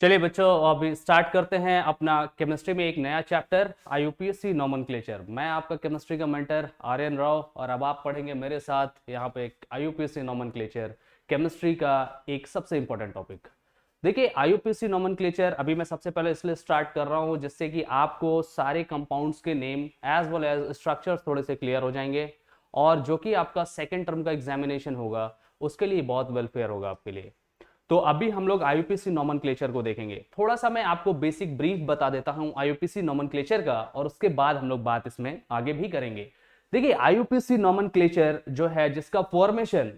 चलिए बच्चों, अभी स्टार्ट करते हैं अपना केमिस्ट्री में एक नया चैप्टर आईयूपीएसी नोमेनक्लेचर। मैं आपका केमिस्ट्री का मेंटर आर्यन राव और अब आप पढ़ेंगे मेरे साथ यहाँ पे एक आईयूपीएसी नोमेनक्लेचर, केमिस्ट्री का एक सबसे इंपॉर्टेंट टॉपिक। देखिए, आईयूपीएसी नोमेनक्लेचर अभी मैं सबसे पहले इसलिए स्टार्ट कर रहा हूँ जिससे कि आपको सारे कंपाउंड्स के name as well as structures थोड़े से क्लियर हो जाएंगे और जो कि आपका सेकेंड टर्म का एग्जामिनेशन होगा उसके लिए बहुत वेलफेयर होगा आपके लिए। तो अभी हम लोग आईयूपीसी नोमेनक्लेचर को देखेंगे। थोड़ा सा मैं आपको बेसिक ब्रीफ बता देता हूं आईयूपीसी नोमेनक्लेचर का और उसके बाद हम लोग बात इसमें आगे भी करेंगे। देखिए, आईयूपीसी नोमेनक्लेचर जो है जिसका फॉर्मेशन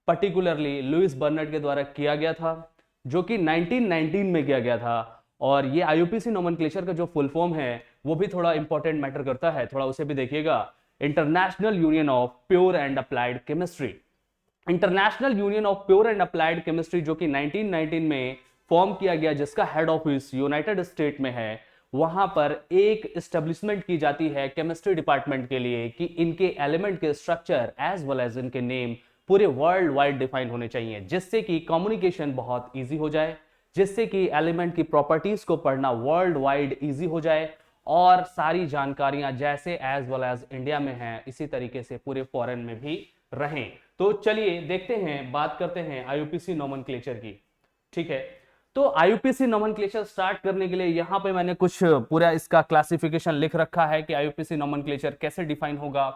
पर्टिकुलरली लुइस बर्नर्ड के द्वारा किया गया था, जो कि 1919 में किया गया था। और ये आईयूपीसी नोमेनक्लेचर का जो फुल फॉर्म है वो भी थोड़ा इंपॉर्टेंट मैटर करता है, थोड़ा उसे भी देखिएगा। International union of pure and applied chemistry, international union of pure and applied chemistry, जो कि 1919 में फॉर्म किया गया, जिसका हेड ऑफिस यूनाइटेड स्टेट में है। वहां पर एक एस्टेब्लिशमेंट की जाती है केमिस्ट्री डिपार्टमेंट के लिए कि इनके एलिमेंट के स्ट्रक्चर एज वेल एज इनके नेम पूरे वर्ल्ड वाइड डिफाइन होने चाहिए, जिससे कि कम्युनिकेशन बहुत इजी हो जाए, जिससे कि एलिमेंट की प्रॉपर्टीज को पढ़ना वर्ल्ड वाइड इजी हो जाए और सारी जानकारियां जैसे एज वेल एज इंडिया में है इसी तरीके से पूरे फॉरेन में भी रहें। तो चलिए देखते हैं, बात करते हैं आईयूपीसी नोमेनक्लेचर की। ठीक है, तो आईयूपीसी नोमेनक्लेचर स्टार्ट करने के लिए यहां पे मैंने कुछ पूरा इसका क्लासिफिकेशन लिख रखा है कि आईयूपीसी नोमेनक्लेचर कैसे डिफाइन होगा।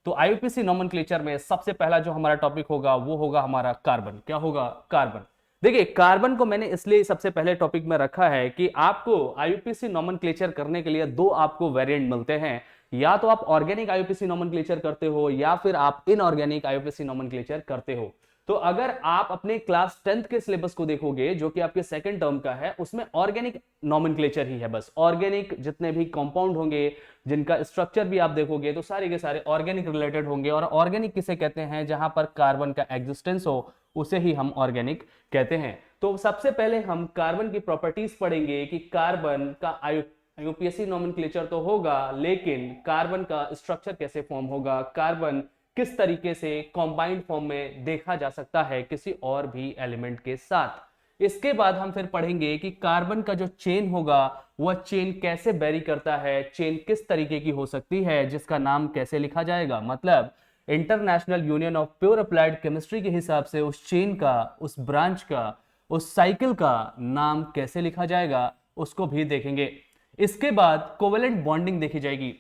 तो आईयूपीसी नोमेनक्लेचर में सबसे पहला जो हमारा टॉपिक होगा वो होगा हमारा कार्बन। क्या होगा? कार्बन। देखिए, कार्बन को मैंने इसलिए सबसे पहले टॉपिक में रखा है कि आपको आईयूपीसी नोमेनक्लेचर करने के लिए दो आपको वेरिएंट मिलते हैं। या तो आप ऑर्गेनिक आईयूपीसी नोमेनक्लेचर करते हो या फिर आप इनऑर्गेनिक आईयूपीसी नोमेनक्लेचर करते हो। तो अगर आप अपने क्लास 10th के सिलेबस को देखोगे जो कि आपके सेकंड टर्म का है, उसमें ऑर्गेनिक नोमेनक्लेचर ही है। बस ऑर्गेनिक जितने भी कंपाउंड होंगे, जिनका स्ट्रक्चर भी आप देखोगे तो सारे के सारे ऑर्गेनिक रिलेटेड होंगे। और ऑर्गेनिक किसे कहते हैं? जहां पर कार्बन का एग्जिस्टेंस हो उसे ही हम ऑर्गेनिक कहते हैं। तो सबसे पहले हम कार्बन की प्रॉपर्टीज पढ़ेंगे कि कार्बन का यूपीएससी नोमेनक्लेचर तो होगा, लेकिन कार्बन का स्ट्रक्चर कैसे फॉर्म होगा, कार्बन किस तरीके से कॉम्बाइंड फॉर्म में देखा जा सकता है किसी और भी एलिमेंट के साथ। इसके बाद हम फिर पढ़ेंगे कि कार्बन का जो चेन होगा वह चेन कैसे वेरी करता है, चेन किस तरीके की हो सकती है, जिसका नाम कैसे लिखा जाएगा। मतलब international union of pure applied chemistry के हिसाब से उस चेन का, उस ब्रांच का, उस साइकिल का नाम कैसे लिखा जाएगा, उसको भी देखेंगे। इसके बाद कोवेलेंट बॉन्डिंग देखी जाएगी।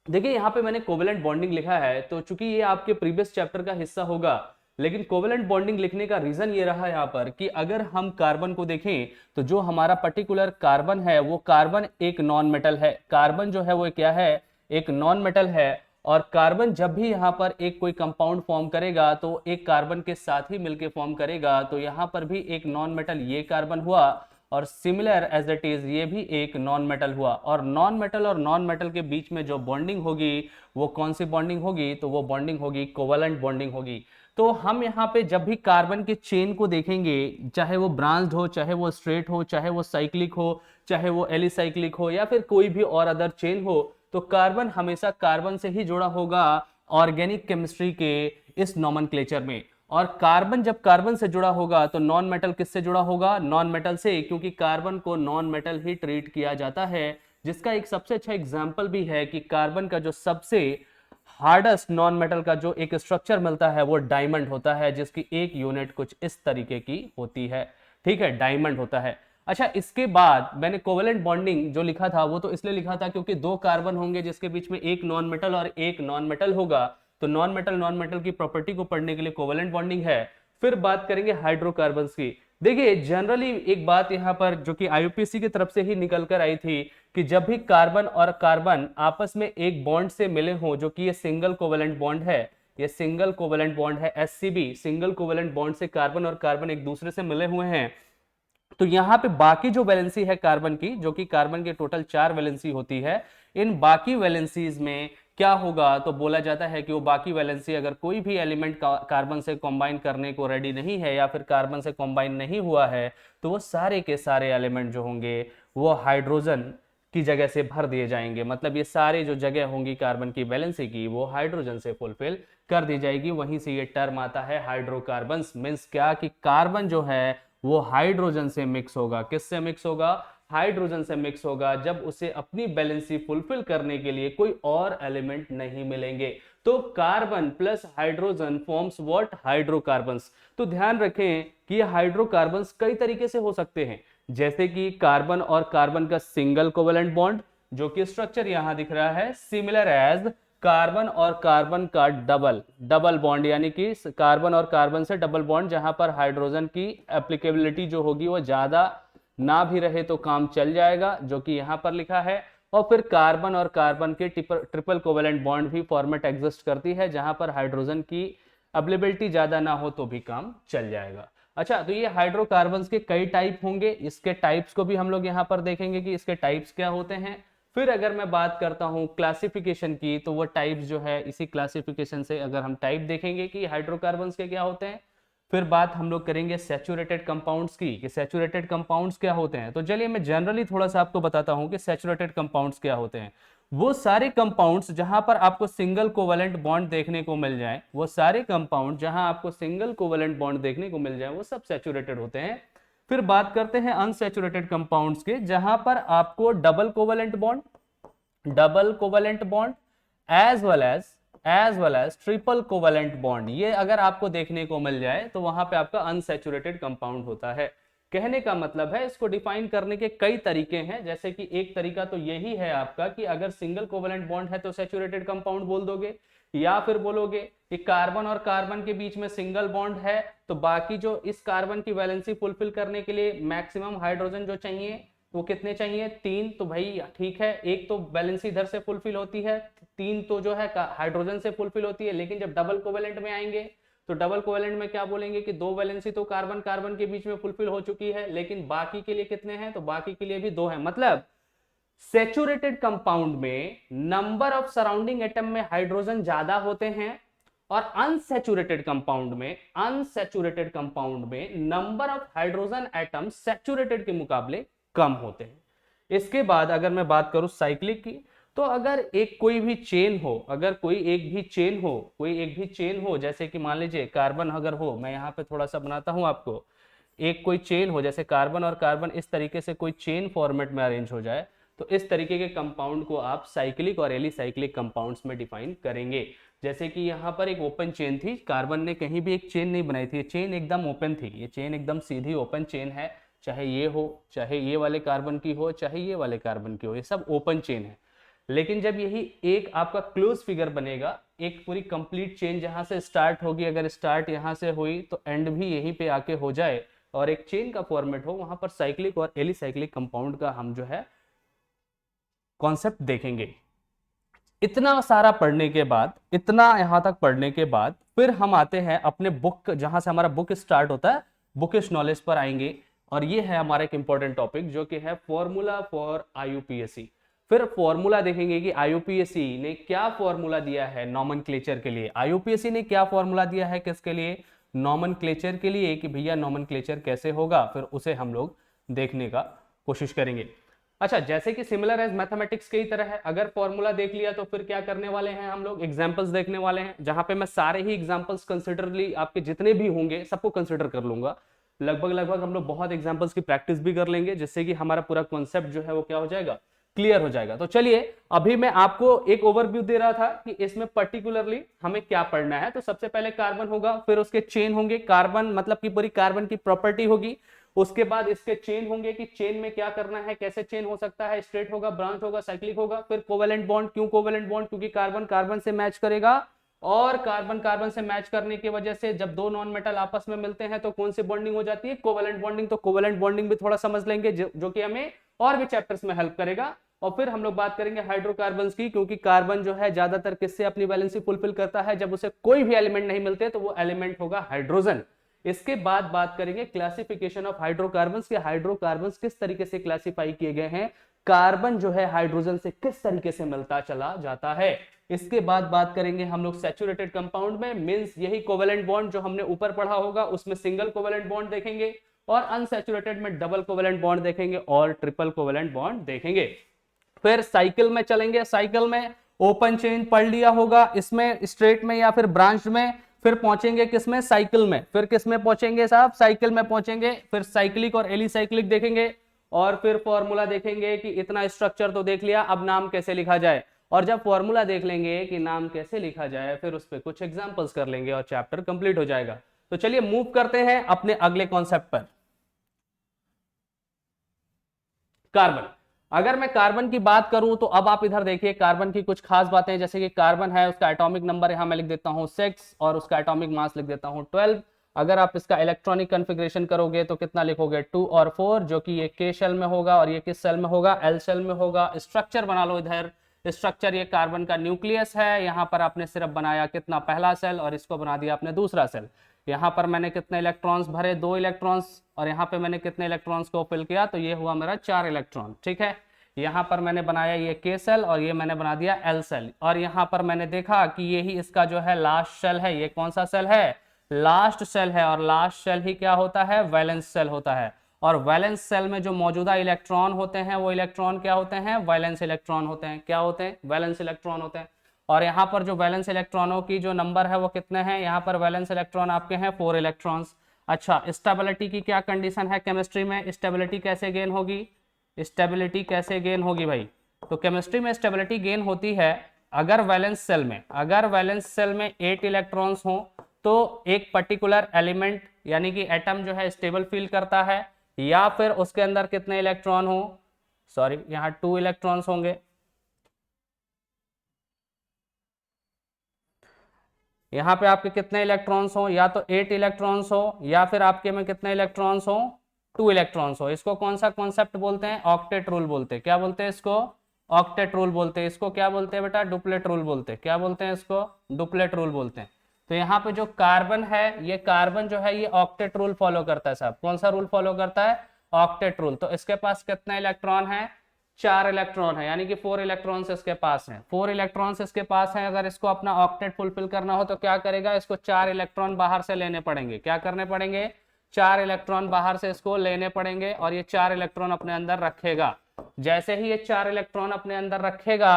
देखिए, यहां पे मैंने कोवेलेंट बॉन्डिंग लिखा है तो चूंकि ये आपके प्रीवियस चैप्टर का हिस्सा होगा, लेकिन कोवेलेंट बॉन्डिंग लिखने का रीजन ये रहा यहाँ पर कि अगर हम कार्बन को देखें तो जो हमारा पर्टिकुलर कार्बन है वो कार्बन एक नॉन मेटल है। कार्बन जो है वो क्या है? एक नॉन मेटल है। और कार्बन जब भी यहाँ पर एक कोई कंपाउंड फॉर्म करेगा तो एक कार्बन के साथ ही मिलके फॉर्म करेगा। तो यहाँ पर भी एक नॉन मेटल ये कार्बन हुआ और सिमिलर एज इट इज ये भी एक नॉन मेटल हुआ। और नॉन मेटल के बीच में जो बॉन्डिंग होगी वो कौन सी बॉन्डिंग होगी? तो वो बॉन्डिंग होगी कोवेलेंट बॉन्डिंग होगी। तो हम यहाँ पे जब भी कार्बन के चेन को देखेंगे, चाहे वो ब्रांच्ड हो, चाहे वो स्ट्रेट हो, चाहे वो साइक्लिक हो, चाहे वो एलिसाइक्लिक हो या फिर कोई भी और अदर चेन हो, तो कार्बन हमेशा कार्बन से ही जुड़ा होगा ऑर्गेनिक केमिस्ट्री के इस नोमेनक्लेचर में। और कार्बन जब कार्बन से जुड़ा होगा तो नॉन मेटल किससे जुड़ा होगा? नॉन मेटल से, क्योंकि कार्बन को नॉन मेटल ही ट्रीट किया जाता है। जिसका एक सबसे अच्छा एग्जांपल भी है कि कार्बन का जो सबसे हार्डेस्ट नॉन मेटल का जो एक स्ट्रक्चर मिलता है वो डायमंड होता है, जिसकी एक यूनिट कुछ इस तरीके की होती है। ठीक है, डायमंड होता है। अच्छा, इसके बाद मैंने कोवेलेंट बॉन्डिंग जो लिखा था वो तो इसलिए लिखा था क्योंकि दो कार्बन होंगे जिसके बीच में एक नॉन मेटल और एक नॉन मेटल होगा। तो नॉन मेटल की प्रॉपर्टी को पढ़ने के लिए कोवेलेंट बॉन्डिंग है। फिर बात करेंगे हाइड्रोकार्बन्स की। देखिए, जनरली एक बात यहां पर जो कि आईयूपीसी की तरफ से ही निकल कर आई थी कि जब भी कार्बन और कार्बन आपस में एक बॉन्ड से मिले हों, जो कि ये सिंगल कोवेलेंट बॉन्ड है, ये सिंगल कोवेलेंट बॉन्ड है एससीबी, सिंगल कोवेलेंट बॉन्ड से कार्बन और कार्बन एक दूसरे से मिले हुए हैं, तो यहां पे बाकी जो वैलेंसी है कार्बन की, जो कि कार्बन के टोटल 4 वैलेंसी होती है, इन बाकी वैलेंसीज में क्या होगा? तो बोला जाता है कि वो बाकी वैलेंसी अगर कोई भी एलिमेंट कार्बन से कंबाइन करने को रेडी नहीं है या फिर कार्बन से कंबाइन नहीं हुआ है, तो वो सारे के सारे एलिमेंट जो होंगे वो हाइड्रोजन की जगह से भर दिए जाएंगे। मतलब ये सारे जो जगह होंगी कार्बन की वैलेंसी की वो हाइड्रोजन से फुलफिल कर दी जाएगी। वहीं से ये टर्म आता है हाइड्रोकार्बन्स। मीन्स क्या कि कार्बन जो है वो हाइड्रोजन से मिक्स होगा। किससे मिक्स होगा? हाइड्रोजन से मिक्स होगा, जब उसे अपनी बैलेंसी फुलफिल करने के लिए कोई और एलिमेंट नहीं मिलेंगे। तो carbon plus hydrogen forms what? Hydrocarbons. तो ध्यान रखें कि ये हाइड्रोकार्बन्स कई तरीके से हो सकते हैं, जैसे कि कार्बन और कार्बन का सिंगल कोवेलेंट बॉन्ड, जो कि स्ट्रक्चर यहां दिख रहा है, सिमिलर एज कार्बन और कार्बन का डबल डबल बॉन्ड, यानी कि कार्बन और कार्बन से डबल बॉन्ड, जहां पर हाइड्रोजन की एप्लीकेबिलिटी जो होगी वो ज्यादा ना भी रहे तो काम चल जाएगा, जो कि यहां पर लिखा है। और फिर कार्बन और कार्बन के ट्रिपल कोवेलेंट बॉन्ड भी फॉर्मेट एग्जिस्ट करती है, जहां पर हाइड्रोजन की अवेलेबिलिटी ज्यादा ना हो तो भी काम चल जाएगा। अच्छा, तो ये हाइड्रोकार्बन्स के कई टाइप होंगे, इसके टाइप्स को भी हम लोग यहाँ पर देखेंगे कि इसके टाइप्स क्या होते हैं। फिर अगर मैं बात करता हूँ क्लासिफिकेशन की, तो वो टाइप्स जो है, इसी क्लासिफिकेशन से अगर हम टाइप देखेंगे कि हाइड्रोकार्बन्स के क्या होते हैं। फिर बात हम लोग करेंगे सैचुरेटेड कंपाउंड्स की, कि सैचुरेटेड कंपाउंड्स क्या होते हैं। तो चलिए मैं जनरली थोड़ा सा आपको बताता हूँ कि सैचुरेटेड कंपाउंड्स क्या होते हैं। वो सारे कंपाउंड्स जहां पर आपको सिंगल कोवेलेंट बॉन्ड देखने को मिल जाए, वो सारे कंपाउंड जहां आपको सिंगल कोवेलेंट बॉन्ड देखने को मिल जाए, वो सब सैचुरेटेड होते हैं। फिर बात करते हैं अनसैचुरेटेड कंपाउंड्स के, जहां पर आपको double covalent bond as well as triple covalent bond, ये अगर आपको देखने को मिल जाए तो वहां पे आपका अनसैचुरेटेड कंपाउंड होता है। कहने का मतलब है, इसको डिफाइन करने के कई तरीके हैं, जैसे कि एक तरीका तो यही है आपका कि अगर सिंगल कोवेलेंट बॉन्ड है तो सैचुरेटेड कंपाउंड बोल दोगे, या फिर बोलोगे कि कार्बन और कार्बन के बीच में सिंगल बॉन्ड है, तो बाकी जो इस कार्बन की वैलेंसी फुलफिल करने के लिए मैक्सिमम हाइड्रोजन जो चाहिए वो कितने चाहिए? 3। तो भाई ठीक है, एक तो बैलेंस इधर से फुलफिल होती है, 3 तो जो है हाइड्रोजन से फुलफिल होती है। लेकिन जब डबल कोवेलेंट में आएंगे तो डबल कोवेलेंट में क्या बोलेंगे कि 2 वैलेंसी तो कार्बन कार्बन के बीच में फुलफिल हो चुकी है, लेकिन बाकी के लिए कितने हैं? तो बाकी के लिए भी 2 है। मतलब सैचुरेटेड कंपाउंड में नंबर ऑफ सराउंडिंग एटम में हाइड्रोजन ज्यादा होते हैं, और अनसैचुरेटेड कंपाउंड में number of hydrogen atom saturated के मुकाबले कम होते हैं। इसके बाद अगर मैं बात करूं साइक्लिक की, तो अगर कोई भी चेन हो, जैसे कि मान लीजिए कार्बन अगर हो, मैं यहाँ पे थोड़ा सा बनाता हूं आपको, कोई चेन हो, जैसे कार्बन और कार्बन इस तरीके से कोई चेन फॉर्मेट में अरेंज हो जाए, तो इस तरीके के कंपाउंड को आप साइक्लिक और एलिसाइक्लिक कंपाउंड्स में डिफाइन करेंगे। जैसे कि यहाँ पर एक ओपन चेन थी, कार्बन ने कहीं भी एक चेन नहीं बनाई थी, चेन एकदम ओपन थी, ये चेन एकदम सीधी ओपन चेन है, चाहे ये हो, चाहे ये वाले कार्बन की हो, चाहे ये वाले कार्बन की हो, ये सब ओपन चेन है। लेकिन जब यही एक आपका क्लोज फिगर बनेगा, एक पूरी कंप्लीट चेन जहां से स्टार्ट होगी, अगर स्टार्ट यहां से हुई तो एंड भी यहीं पे आके हो जाए, और एक चेन का फॉर्मेट हो, वहां पर साइक्लिक और एलिसाइक्लिक कंपाउंड का हम जो है कॉन्सेप्ट देखेंगे। इतना सारा पढ़ने के बाद, इतना यहां तक पढ़ने के बाद, फिर हम आते हैं अपने बुक, जहां से हमारा बुक स्टार्ट होता है, बुकिश नॉलेज पर आएंगे। और ये है हमारा एक इंपॉर्टेंट टॉपिक, जो कि है फॉर्मूला फॉर आईयूपीएससी। फिर फॉर्मूला देखेंगे कि आईयूपीएससी ने क्या फॉर्मूला दिया है नॉमेनक्लेचर के लिए। आईयूपीएससी ने क्या फॉर्मूला दिया है किसके लिए? नॉमेनक्लेचर के लिए, कि भैया नॉमेनक्लेचर कैसे होगा, फिर उसे हम लोग देखने का कोशिश करेंगे। अच्छा, जैसे कि सिमिलर एज मैथमेटिक्स की तरह है, अगर फॉर्मूला देख लिया तो फिर क्या करने वाले हैं हम लोग? एग्जांपल्स देखने वाले हैं, जहां पे मैं सारे ही एग्जांपल्स कंसिडरली आपके जितने भी होंगे सबको कंसिडर कर लूंगा। लगभग हम लोग बहुत एग्जांपल्स की प्रैक्टिस भी कर लेंगे, जिससे कि हमारा पूरा कॉन्सेप्ट जो है वो क्या हो जाएगा? क्लियर हो जाएगा। तो चलिए, अभी मैं आपको एक ओवरव्यू दे रहा था कि इसमें पर्टिकुलरली हमें क्या पढ़ना है। तो सबसे पहले कार्बन होगा, फिर उसके चेन होंगे, कार्बन मतलब कि पूरी कार्बन की प्रॉपर्टी होगी। उसके बाद इसके चेन होंगे कि चेन में क्या करना है, कैसे चेन हो सकता है, स्ट्रेट होगा, ब्रांच होगा, साइक्लिक होगा। फिर कोवेलेंट बॉन्ड, क्यों कोवेलेंट बॉन्ड? क्योंकि कार्बन कार्बन से मैच करेगा, और कार्बन कार्बन से मैच करने की वजह से जब दो नॉन मेटल आपस में मिलते हैं तो कौन सी बॉन्डिंग हो जाती है? Covalent bonding. तो कोवेलेंट बॉन्डिंग भी थोड़ा समझ लेंगे, जो कि हमें और भी चैप्टर्स में हेल्प करेगा। और फिर हम लोग बात करेंगे हाइड्रोकार्बन्स की, क्योंकि कार्बन जो है ज्यादातर किससे अपनी वैलेंसी फुलफिल करता है? जब उसे कोई भी एलिमेंट नहीं मिलते तो वो एलिमेंट होगा हाइड्रोजन। इसके बाद बात करेंगे क्लासिफिकेशन ऑफ हाइड्रोकार्बन्स के, हाइड्रोकार्बन्स किस तरीके से क्लासिफाई किए गए हैं, कार्बन जो है हाइड्रोजन से किस तरीके से मिलता चला जाता है। इसके बाद बात करेंगे हम लोग सैचुरेटेड कंपाउंड में, मींस यही कोवेलेंट बॉन्ड जो हमने ऊपर पढ़ा होगा, उसमें सिंगल कोवेलेंट बॉन्ड देखेंगे, और अनसैचुरेटेड में डबल कोवेलेंट बॉन्ड देखेंगे और ट्रिपल कोवेलेंट बॉन्ड देखेंगे। फिर साइकिल में चलेंगे, साइकिल में ओपन चेन पढ़ लिया होगा, इसमें स्ट्रेट में या फिर ब्रांच में फिर पहुंचेंगे किसमें, साइकिल में, फिर किस में पहुंचेंगे साहब, साइकिल में पहुंचेंगे, फिर साइक्लिक और एलिसाइक्लिक देखेंगे, और फिर फॉर्मूला देखेंगे कि इतना स्ट्रक्चर तो देख लिया, अब नाम कैसे लिखा जाए। और जब फॉर्मूला देख लेंगे कि नाम कैसे लिखा जाए, फिर उस पर कुछ एग्जांपल्स कर लेंगे और चैप्टर कंप्लीट हो जाएगा। तो चलिए मूव करते हैं अपने अगले कॉन्सेप्ट पर, कार्बन। अगर मैं कार्बन की बात करूं तो अब आप इधर देखिए कार्बन की कुछ खास बातें, जैसे कि कार्बन है, उसका एटॉमिक नंबर यहां मैं लिख देता हूं 6 और उसका एटॉमिक मास लिख देता हूं 12। अगर आप इसका इलेक्ट्रॉनिक कॉन्फ़िगरेशन करोगे तो कितना लिखोगे, 2 और 4, जो कि ये के शेल में होगा और ये किस शेल में होगा, एल शेल में होगा। स्ट्रक्चर बना लो इधर, स्ट्रक्चर ये कार्बन का न्यूक्लियस है, यहां पर आपने सिर्फ बनाया कितना, पहला सेल, और इसको बना दिया आपने दूसरा सेल। यहाँ पर मैंने कितने इलेक्ट्रॉन्स भरे, 2 इलेक्ट्रॉन्स, और यहाँ पे मैंने कितने इलेक्ट्रॉन्स को फिल किया, तो ये हुआ मेरा 4 इलेक्ट्रॉन। ठीक है, यहाँ पर मैंने बनाया ये के सेल और ये मैंने बना दिया एल सेल, और यहाँ पर मैंने देखा कि ये ही इसका जो है लास्ट सेल है। ये कौन सा सेल है, लास्ट सेल है, और लास्ट सेल ही क्या होता है, वैलेंस सेल होता है। और वैलेंस सेल में जो मौजूदा इलेक्ट्रॉन होते हैं वो इलेक्ट्रॉन क्या होते हैं, वैलेंस इलेक्ट्रॉन होते हैं। क्या होते हैं, वैलेंस इलेक्ट्रॉन होते हैं। और यहाँ पर जो वैलेंस इलेक्ट्रॉनों की जो नंबर है वो कितने हैं, यहाँ पर वैलेंस इलेक्ट्रॉन आपके हैं 4 इलेक्ट्रॉन्स। अच्छा, स्टेबिलिटी की क्या कंडीशन है केमिस्ट्री में, स्टेबिलिटी कैसे गेन होगी, स्टेबिलिटी कैसे गेन होगी भाई, तो केमिस्ट्री में स्टेबिलिटी गेन होती है अगर वैलेंस सेल में, 8 इलेक्ट्रॉन्स हो तो एक पर्टिकुलर एलिमेंट यानी कि एटम जो है स्टेबल फील करता है, या फिर उसके अंदर कितने इलेक्ट्रॉन हो, सॉरी यहाँ 2 इलेक्ट्रॉन्स होंगे, यहाँ पे आपके कितने इलेक्ट्रॉन्स हो, या तो 8 इलेक्ट्रॉन्स हो, या फिर आपके में कितने इलेक्ट्रॉन्स हो, 2 इलेक्ट्रॉन्स हो। इसको कौन सा कॉन्सेप्ट बोलते हैं, ऑक्टेट रूल बोलते हैं। क्या बोलते हैं इसको, ऑक्टेट रूल बोलते हैं। इसको क्या बोलते हैं बेटा, डुप्लेट रूल बोलते हैं। क्या बोलते हैं इसको, डुप्लेट रूल बोलते हैं। तो यहाँ पे जो कार्बन है, ये कार्बन जो है ये ऑक्टेट रूल फॉलो करता है साहब। कौन सा रूल फॉलो करता है, ऑक्टेट रूल। तो इसके पास कितने इलेक्ट्रॉन है, 4 इलेक्ट्रॉन है, यानी कि 4 इलेक्ट्रॉन्स इसके पास हैं, 4 इलेक्ट्रॉन्स इसके पास हैं। अगर इसको अपना ऑक्टेट फुलफिल करना हो तो क्या करेगा, इसको 4 इलेक्ट्रॉन बाहर से लेने पड़ेंगे। क्या करने पड़ेंगे, 4 इलेक्ट्रॉन बाहर से इसको लेने पड़ेंगे, और ये 4 इलेक्ट्रॉन अपने अंदर रखेगा। जैसे ही ये 4 इलेक्ट्रॉन अपने अंदर रखेगा,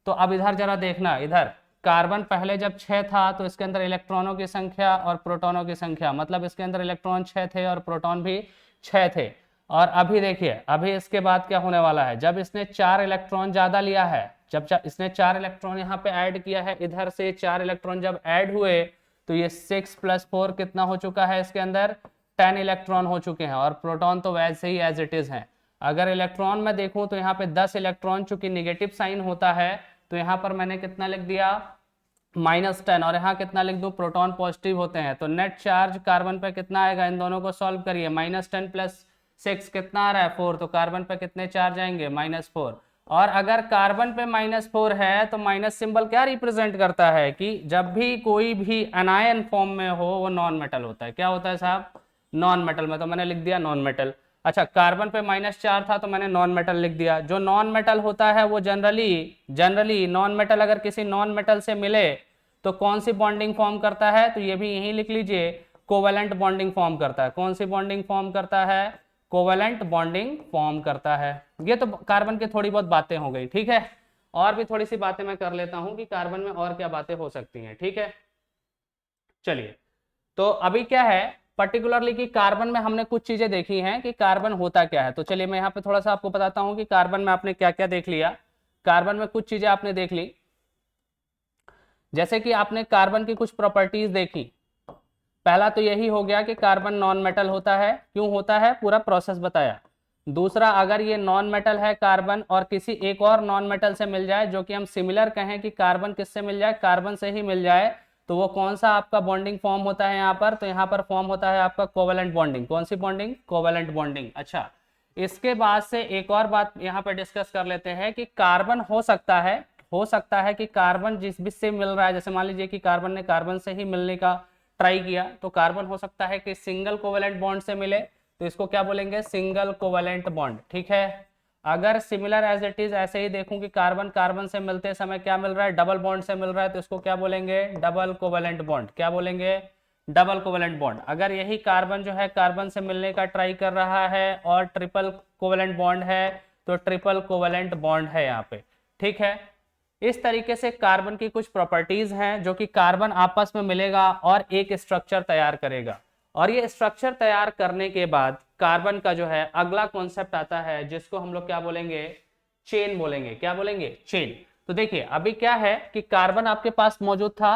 तो अब इधर जरा देखना, इधर कार्बन पहले जब 6 था तो इसके अंदर इलेक्ट्रॉनों की संख्या और प्रोटॉनों की संख्या, मतलब इसके अंदर इलेक्ट्रॉन 6 थे और प्रोटॉन भी 6 थे। और अभी देखिए, अभी इसके बाद क्या होने वाला है, जब इसने 4 इलेक्ट्रॉन ज्यादा लिया है, जब इसने 4 इलेक्ट्रॉन यहाँ पे ऐड किया है, इधर से 4 इलेक्ट्रॉन जब ऐड हुए तो ये 6 + 4 कितना हो चुका है, इसके अंदर 10 इलेक्ट्रॉन हो चुके हैं, और प्रोटॉन तो वैसे ही एज इट इज है। अगर इलेक्ट्रॉन में देखूं तो यहाँ पे 10 इलेक्ट्रॉन, चूंकि निगेटिव साइन होता है तो यहाँ पर मैंने कितना लिख दिया, -10, और यहाँ कितना लिख दूं, प्रोटॉन पॉजिटिव होते हैं, तो नेट चार्ज कार्बन पे कितना आएगा, इन दोनों को सॉल्व करिए, -10 + 6 कितना आ रहा है, 4, तो कार्बन पे कितने चार्ज आएंगे, -4। और अगर कार्बन पे -4 है तो माइनस सिंबल क्या रिप्रेजेंट करता है, कि जब भी कोई भी अनायन फॉर्म में हो वो नॉन मेटल होता है। क्या होता है साहब, नॉन मेटल में, तो मैंने लिख दिया नॉन मेटल। अच्छा, कार्बन पे -4 था तो मैंने नॉन मेटल लिख दिया। जो नॉन मेटल होता है वो जनरली नॉन मेटल अगर किसी नॉन मेटल से मिले तो कौन सी बॉन्डिंग फॉर्म करता है, तो ये भी यही लिख लीजिए, कोवेलेंट बॉन्डिंग फॉर्म करता है। कौन सी बॉन्डिंग फॉर्म करता है, कोवेलेंट बॉन्डिंग फॉर्म करता है। ये तो कार्बन की थोड़ी बहुत बातें हो गई, ठीक है। और भी थोड़ी सी बातें मैं कर लेता हूं कि कार्बन में और क्या बातें हो सकती हैं, ठीक है। चलिए, तो अभी क्या है पर्टिकुलरली कि कार्बन में हमने कुछ चीजें देखी हैं कि कार्बन होता क्या है। तो चलिए मैं यहाँ पे थोड़ा सा आपको बताता हूँ कि कार्बन में आपने क्या क्या देख लिया। कार्बन में कुछ चीजें आपने देख ली, जैसे कि आपने कार्बन की कुछ प्रॉपर्टीज देखी। पहला तो यही हो गया कि कार्बन नॉन मेटल होता है। क्यों होता है, पूरा प्रोसेस बताया। दूसरा, अगर ये नॉन मेटल है कार्बन और किसी एक और नॉन मेटल से मिल जाए, जो कि हम सिमिलर कहें कि कार्बन किससे मिल जाए, कार्बन से ही मिल जाए, तो वो कौन सा आपका बॉन्डिंग फॉर्म होता है यहाँ पर, तो यहाँ पर फॉर्म होता है आपका कोवेलेंट बॉन्डिंग। कौन सी बॉन्डिंग, कोवेलेंट बॉन्डिंग। अच्छा, इसके बाद से एक और बात यहाँ पर डिस्कस कर लेते हैं कि कार्बन हो सकता है कि कार्बन जिस भी से मिल रहा है, जैसे मान लीजिए कि कार्बन ने कार्बन से ही मिलने का ट्राई किया, तो कार्बन हो सकता है कि सिंगल कोवेलेंट बॉन्ड से मिले, तो इसको क्या बोलेंगे, सिंगल कोवेलेंट बॉन्ड, ठीक है। अगर सिमिलर एज इट इज ऐसे ही देखूं कि कार्बन कार्बन से मिलते समय क्या मिल रहा है, डबल बॉन्ड से मिल रहा है, तो इसको क्या बोलेंगे, डबल कोवेलेंट बॉन्ड। क्या बोलेंगे, डबल कोवेलेंट बॉन्ड। अगर यही कार्बन जो है कार्बन से मिलने का ट्राई कर रहा है और ट्रिपल कोवेलेंट बॉन्ड है, तो ट्रिपल कोवेलेंट बॉन्ड है यहाँ पे, ठीक है। इस तरीके से कार्बन की कुछ प्रॉपर्टीज हैं जो कि कार्बन आपस में मिलेगा और एक स्ट्रक्चर तैयार करेगा, और ये स्ट्रक्चर तैयार करने के बाद कार्बन का जो है अगला कॉन्सेप्ट आता है जिसको हम लोग क्या बोलेंगे, चेन बोलेंगे। क्या बोलेंगे, चेन। तो देखिए अभी क्या है कि कार्बन आपके पास मौजूद था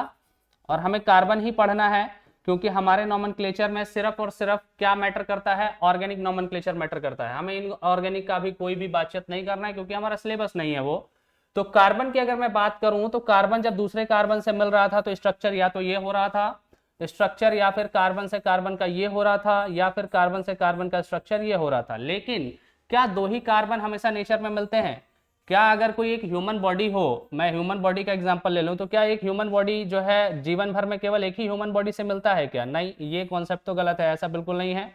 और हमें कार्बन ही पढ़ना है, क्योंकि हमारे नोमेनक्लेचर में सिर्फ और सिर्फ क्या मैटर करता है, ऑर्गेनिक नोमेनक्लेचर मैटर करता है। हमें इन ऑर्गेनिक का भी कोई भी बातचीत नहीं करना है क्योंकि हमारा सिलेबस नहीं है वो। तो कार्बन की अगर मैं बात करूं तो कार्बन जब दूसरे कार्बन से मिल रहा था तो स्ट्रक्चर या तो ये हो रहा था स्ट्रक्चर, या फिर कार्बन से कार्बन का ये हो रहा था, या फिर कार्बन से कार्बन का स्ट्रक्चर ये हो रहा था। लेकिन क्या दो ही कार्बन हमेशा नेचर में मिलते हैं? क्या अगर कोई एक ह्यूमन बॉडी हो, मैं ह्यूमन बॉडी का एग्जांपल ले लूं, तो क्या एक ह्यूमन बॉडी जो है जीवन भर में केवल एक ही ह्यूमन बॉडी से मिलता है क्या? नहीं, ये कॉन्सेप्ट तो गलत है, ऐसा बिल्कुल नहीं है।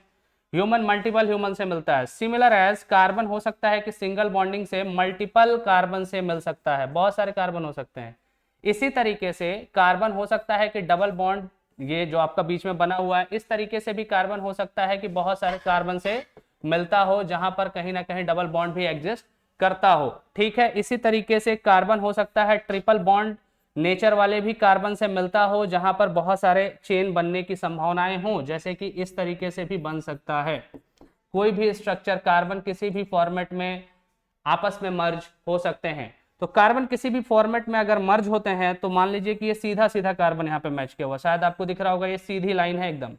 ह्यूमन मल्टीपल ह्यूमन से मिलता है। सिमिलर एज कार्बन हो सकता है कि सिंगल बॉन्डिंग से मल्टीपल कार्बन से मिल सकता है, बहुत सारे कार्बन हो सकते हैं। इसी तरीके से कार्बन हो सकता है कि डबल बॉन्ड, ये जो आपका बीच में बना हुआ है, इस तरीके से भी कार्बन हो सकता है कि बहुत सारे कार्बन से मिलता हो, जहां पर कहीं ना कहीं डबल बॉन्ड भी एग्जिस्ट करता हो। ठीक है, इसी तरीके से कार्बन हो सकता है ट्रिपल बॉन्ड, नेचर वाले भी कार्बन से मिलता हो, जहां पर बहुत सारे चेन बनने की संभावनाएं हो, जैसे कि इस तरीके से भी बन सकता है। कोई भी स्ट्रक्चर कार्बन किसी भी फॉर्मेट में आपस में मर्ज हो सकते हैं। तो कार्बन किसी भी फॉर्मेट में अगर मर्ज होते हैं तो मान लीजिए कि ये सीधा सीधा कार्बन यहाँ पे मैच किया हुआ, शायद आपको दिख रहा होगा, ये सीधी लाइन है एकदम।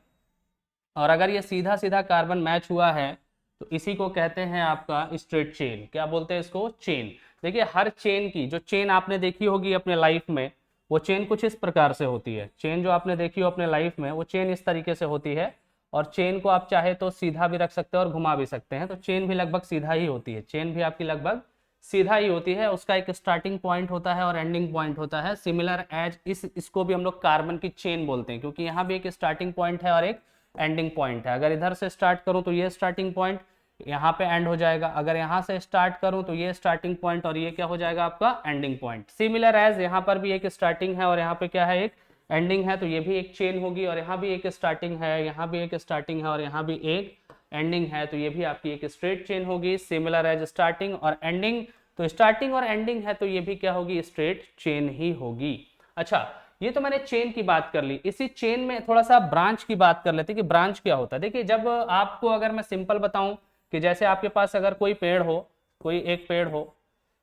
और अगर ये सीधा सीधा कार्बन मैच हुआ है तो इसी को कहते हैं आपका स्ट्रेट चेन। क्या बोलते हैं इसको? चेन। देखिए हर चेन की, जो चेन आपने देखी होगी अपने लाइफ में, वो चेन कुछ इस प्रकार से होती है। चेन जो आपने देखी हो अपने लाइफ में, वो चेन इस तरीके से होती है। और चेन को आप चाहे तो सीधा भी रख सकते हैं और घुमा भी सकते हैं। तो चेन भी लगभग सीधा ही होती है, चेन भी आपकी लगभग सीधा ही होती है। उसका एक स्टार्टिंग पॉइंट होता है और एंडिंग पॉइंट होता है। सिमिलर एज इसको भी हम लोग कार्बन की चेन बोलते हैं, क्योंकि यहाँ भी एक स्टार्टिंग पॉइंट है और एक एंडिंग पॉइंट है। अगर इधर से स्टार्ट करूं तो ये स्टार्टिंग पॉइंट यहाँ पे एंड हो जाएगा, अगर यहाँ से स्टार्ट करूं तो ये स्टार्टिंग पॉइंट और ये क्या हो जाएगा आपका एंडिंग पॉइंट। सिमिलर एज यहाँ पर भी एक स्टार्टिंग है और यहाँ पे क्या है, एक एंडिंग है, तो ये भी एक चेन होगी। और यहाँ भी एक स्टार्टिंग है, यहाँ भी एक स्टार्टिंग है और यहाँ भी एक एंडिंग है, तो ये भी आपकी एक स्ट्रेट चेन होगी। सिमिलर एज स्टार्टिंग और एंडिंग, तो स्टार्टिंग और एंडिंग है तो ये भी क्या होगी, स्ट्रेट चेन ही होगी। अच्छा, ये तो मैंने चेन की बात कर ली। इसी चेन में थोड़ा सा ब्रांच की बात कर लेते हैं कि ब्रांच क्या होता है। देखिए जब आपको अगर मैं सिंपल बताऊं कि जैसे आपके पास अगर कोई पेड़ हो, कोई एक पेड़ हो,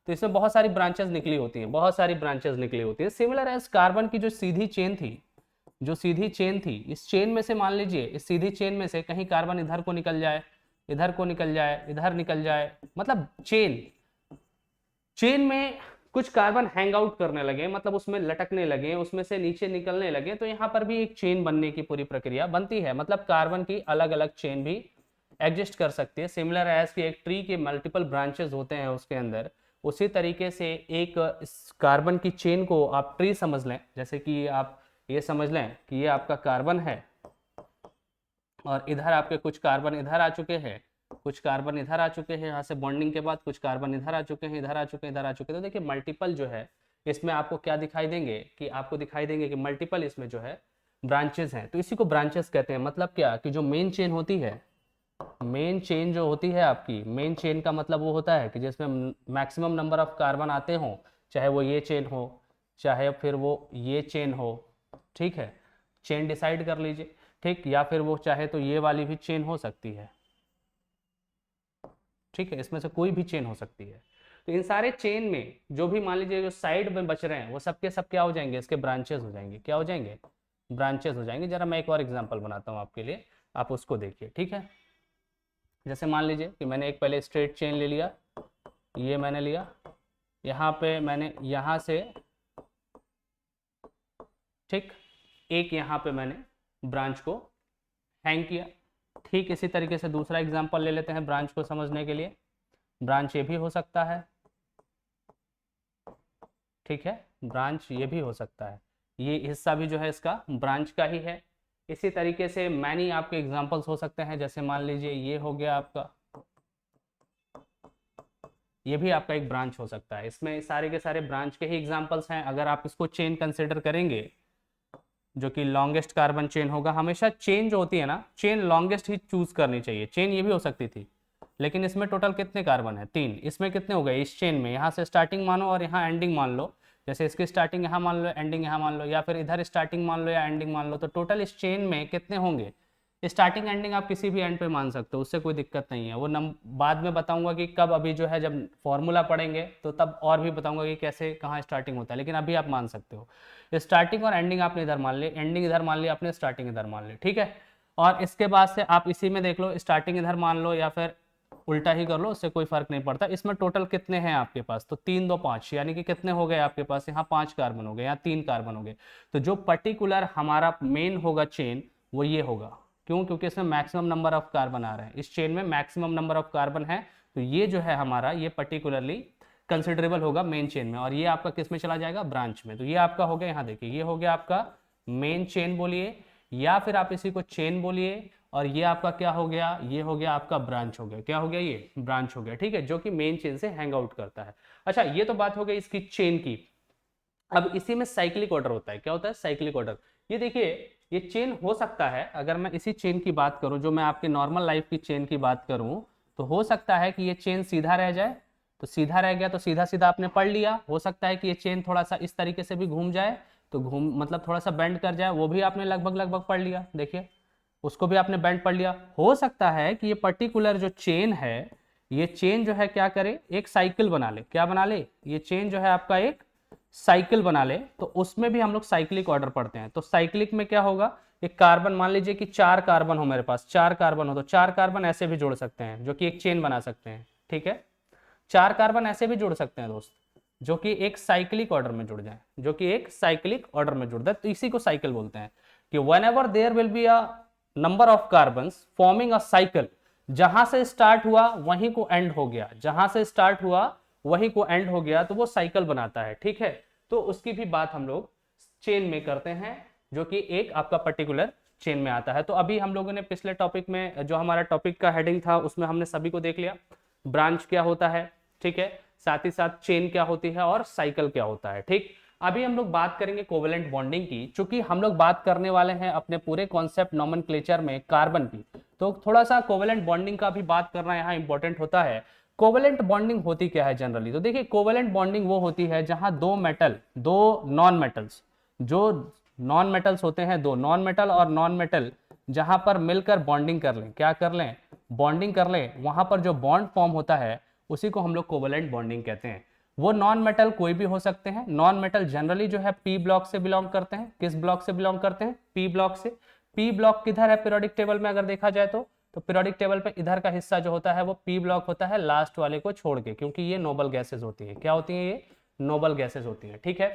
तो इसमें बहुत सारी ब्रांचेस निकली होती हैं, बहुत सारी ब्रांचेस निकली होती है। सिमिलर एज कार्बन की जो सीधी चेन थी, जो सीधी चेन थी, इस चेन में से मान लीजिए इस सीधी चेन में से कहीं कार्बन इधर को निकल जाए, इधर को निकल जाए, इधर निकल जाए, मतलब चेन में कुछ कार्बन हैंग आउट करने लगे, मतलब उसमें लटकने लगे, उसमें से नीचे निकलने लगे, तो यहाँ पर भी एक चेन बनने की पूरी प्रक्रिया बनती है। मतलब कार्बन की अलग अलग चेन भी एग्जिस्ट कर सकती है। सिमिलर एज की एक ट्री के मल्टीपल ब्रांचेस होते हैं उसके अंदर, उसी तरीके से एक कार्बन की चेन को आप ट्री समझ लें। जैसे कि आप ये समझ लें कि ये आपका कार्बन है और इधर आपके कुछ कार्बन इधर आ चुके हैं, कुछ कार्बन इधर आ चुके हैं, यहाँ से बॉन्डिंग के बाद कुछ कार्बन इधर आ चुके हैं, इधर आ चुके हैं, इधर आ चुके हैं। तो देखिए मल्टीपल जो है इसमें आपको क्या दिखाई देंगे कि आपको दिखाई देंगे कि मल्टीपल इसमें जो है ब्रांचेस हैं। तो इसी को ब्रांचेस कहते हैं। मतलब क्या कि जो मेन चेन होती है, मेन चेन जो होती है आपकी, मेन चेन का मतलब वो होता है कि जिसमें मैक्सिमम नंबर ऑफ कार्बन आते हों, चाहे वो ये चेन हो, चाहे फिर वो ये चेन हो। ठीक है, चेन डिसाइड कर लीजिए। ठीक, या फिर वो चाहे तो ये वाली भी चेन हो सकती है। ठीक है, इसमें से कोई भी चेन हो सकती है। तो इन सारे चेन में जो भी मान लीजिए जो साइड में बच रहे हैं वो सबके सब क्या हो जाएंगे, इसके ब्रांचेस हो जाएंगे। क्या हो जाएंगे? ब्रांचेस हो जाएंगे। जरा मैं एक और एग्जांपल बनाता हूँ आपके लिए, आप उसको देखिए। ठीक है, जैसे मान लीजिए कि मैंने एक पहले स्ट्रेट चेन ले लिया, ये मैंने लिया, यहाँ पे मैंने यहाँ से, ठीक, एक यहाँ पे मैंने ब्रांच को हैंग किया। ठीक इसी तरीके से दूसरा एग्जांपल ले लेते हैं ब्रांच को समझने के लिए। ब्रांच ये भी हो सकता है, ठीक है, ब्रांच ये भी हो सकता है, ये हिस्सा भी जो है इसका ब्रांच का ही है। इसी तरीके से मैनी आपके एग्जांपल्स हो सकते हैं। जैसे मान लीजिए ये हो गया आपका, ये भी आपका एक ब्रांच हो सकता है। इसमें सारे के सारे ब्रांच के ही एग्जांपल्स हैं। अगर आप इसको चेन कंसिडर करेंगे, जो कि लॉन्गेस्ट कार्बन चेन होगा, हमेशा चेन जो होती है ना, चेन लॉन्गेस्ट ही चूज करनी चाहिए। चेन ये भी हो सकती थी, लेकिन इसमें टोटल कितने कार्बन है? 3। इसमें कितने हो गए इस चेन में? यहाँ से स्टार्टिंग मानो और यहाँ एंडिंग मान लो, जैसे इसकी स्टार्टिंग यहाँ मान लो, एंडिंग यहाँ मान लो, या फिर इधर स्टार्टिंग मान लो या एंडिंग मान लो, तो टोटल इस चेन में कितने होंगे? स्टार्टिंग एंडिंग आप किसी भी एंड पे मान सकते हो, उससे कोई दिक्कत नहीं है। वो बाद में बताऊंगा कि कब, अभी जो है जब फॉर्मूला पढ़ेंगे तो तब और भी बताऊंगा कि कैसे कहाँ स्टार्टिंग होता है, लेकिन अभी आप मान सकते हो। स्टार्टिंग और एंडिंग आपने इधर मान ली, एंडिंग इधर मान ली आपने, स्टार्टिंग इधर मान ली, ठीक है। और इसके बाद से आप इसी में देख लो, स्टार्टिंग इधर मान लो या फिर उल्टा ही कर लो, उससे कोई फर्क नहीं पड़ता। इसमें टोटल कितने हैं आपके पास? तो 3 2 5, यानी कि कितने हो गए आपके पास? यहाँ 5 कार्बन हो गए, यहाँ 3 कार्बन हो गए। तो जो पर्टिकुलर हमारा मेन होगा चेन, वो ये होगा। क्यों? क्योंकि इसमें मैक्सिमम नंबर ऑफ कार्बन आ रहे हैं, इस चेन में मैक्सिमम नंबर ऑफ कार्बन है। तो ये जो है हमारा, ये पर्टिकुलरली कंसिडरेबल होगा मेन चेन में, और ये आपका किस में चला जाएगा? ब्रांच में। तो ये आपका हो गया, यहाँ देखिए, ये हो गया आपका मेन चेन बोलिए, या फिर आप इसी को चेन बोलिए, और ये आपका क्या हो गया? ये हो गया आपका ब्रांच हो गया। क्या हो गया? ये ब्रांच हो गया, ठीक है, जो कि मेन चेन से हैंग आउट करता है। अच्छा, ये तो बात हो गई इसकी चेन की। अब इसी में साइक्लिक ऑर्डर होता है। क्या होता है? Cyclic order. ये देखिए, ये चेन हो सकता है, अगर मैं इसी चेन की बात करूं, जो मैं आपके नॉर्मल लाइफ की चेन की बात करूं, तो हो सकता है कि ये चेन सीधा रह जाए। तो सीधा रह गया तो सीधा सीधा आपने पढ़ लिया। हो सकता है कि ये चेन थोड़ा सा इस तरीके से भी घूम जाए, तो घूम मतलब थोड़ा सा बेंड कर जाए, वो भी आपने लगभग लगभग पढ़ लिया। देखिए, उसको भी आपने बेंड पढ़ लिया। हो सकता है कि ये पर्टिकुलर जो चेन है, ये चेन जो है क्या करे? एक साइकिल बना ले। क्या बना ले? ये चेन जो है आपका एक साइकिल बना ले। तो उसमें भी हम लोग साइक्लिक ऑर्डर पढ़ते हैं। तो साइक्लिक में क्या होगा? एक कार्बन, मान लीजिए कि 4 कार्बन हो मेरे पास, 4 कार्बन हो, तो 4 कार्बन ऐसे भी जोड़ सकते हैं, जो कि एक चेन बना सकते हैं, ठीक है। 4 कार्बन ऐसे भी जोड़ सकते हैं दोस्त, जो कि एक साइक्लिक ऑर्डर में जुड़ जाए, जो कि एक साइक्लिक ऑर्डर में जुड़ जाए। तो इसी को साइकिल बोलते हैं कि whenever there will be a number of carbons forming a cycle, जहां से स्टार्ट हुआ वहीं को एंड हो गया, जहां से स्टार्ट हुआ वहीं को एंड हो गया, तो वो साइकिल बनाता है, ठीक है। तो उसकी भी बात हम लोग चेन में करते हैं, जो कि एक आपका पर्टिकुलर चेन में आता है। तो अभी हम लोगों ने पिछले टॉपिक में, जो हमारा टॉपिक का हेडिंग था, उसमें हमने सभी को देख लिया। ब्रांच क्या होता है, ठीक है, साथ ही साथ चेन क्या होती है और साइकिल क्या होता है, ठीक। अभी हम लोग बात करेंगे कोवेलेंट बॉन्डिंग की। चूंकि हम लोग बात करने वाले हैं अपने पूरे कॉन्सेप्ट नोमेनक्लेचर में कार्बन की, तो थोड़ा सा कोवेलेंट बॉन्डिंग का भी बात करना यहाँ इंपॉर्टेंट होता है। कोवेलेंट बॉन्डिंग होती क्या है जनरली? तो देखिए, कोवेलेंट बॉन्डिंग वो होती है जहां दो मेटल, दो नॉन मेटल्स, जो नॉन मेटल्स होते हैं, दो नॉन मेटल और नॉन मेटल जहां पर मिलकर बॉन्डिंग कर लें, क्या कर लें? बॉन्डिंग कर लें, वहां पर जो बॉन्ड फॉर्म होता है उसी को हम लोग कोवेलेंट बॉन्डिंग कहते हैं। वो नॉन मेटल कोई भी हो सकते हैं। नॉन मेटल जनरली जो है पी ब्लॉक से बिलोंग करते हैं। किस ब्लॉक से बिलोंग करते हैं? पी ब्लॉक से। पी ब्लॉक किधर है पीरियोडिक टेबल में अगर देखा जाए तो पीरियोडिक टेबल पे इधर का हिस्सा जो होता है वो पी ब्लॉक होता है, लास्ट वाले को छोड़ के, क्योंकि ये नोबल गैसेज होती है। क्या होती है? ये नोबल गैसेज होती है, ठीक है।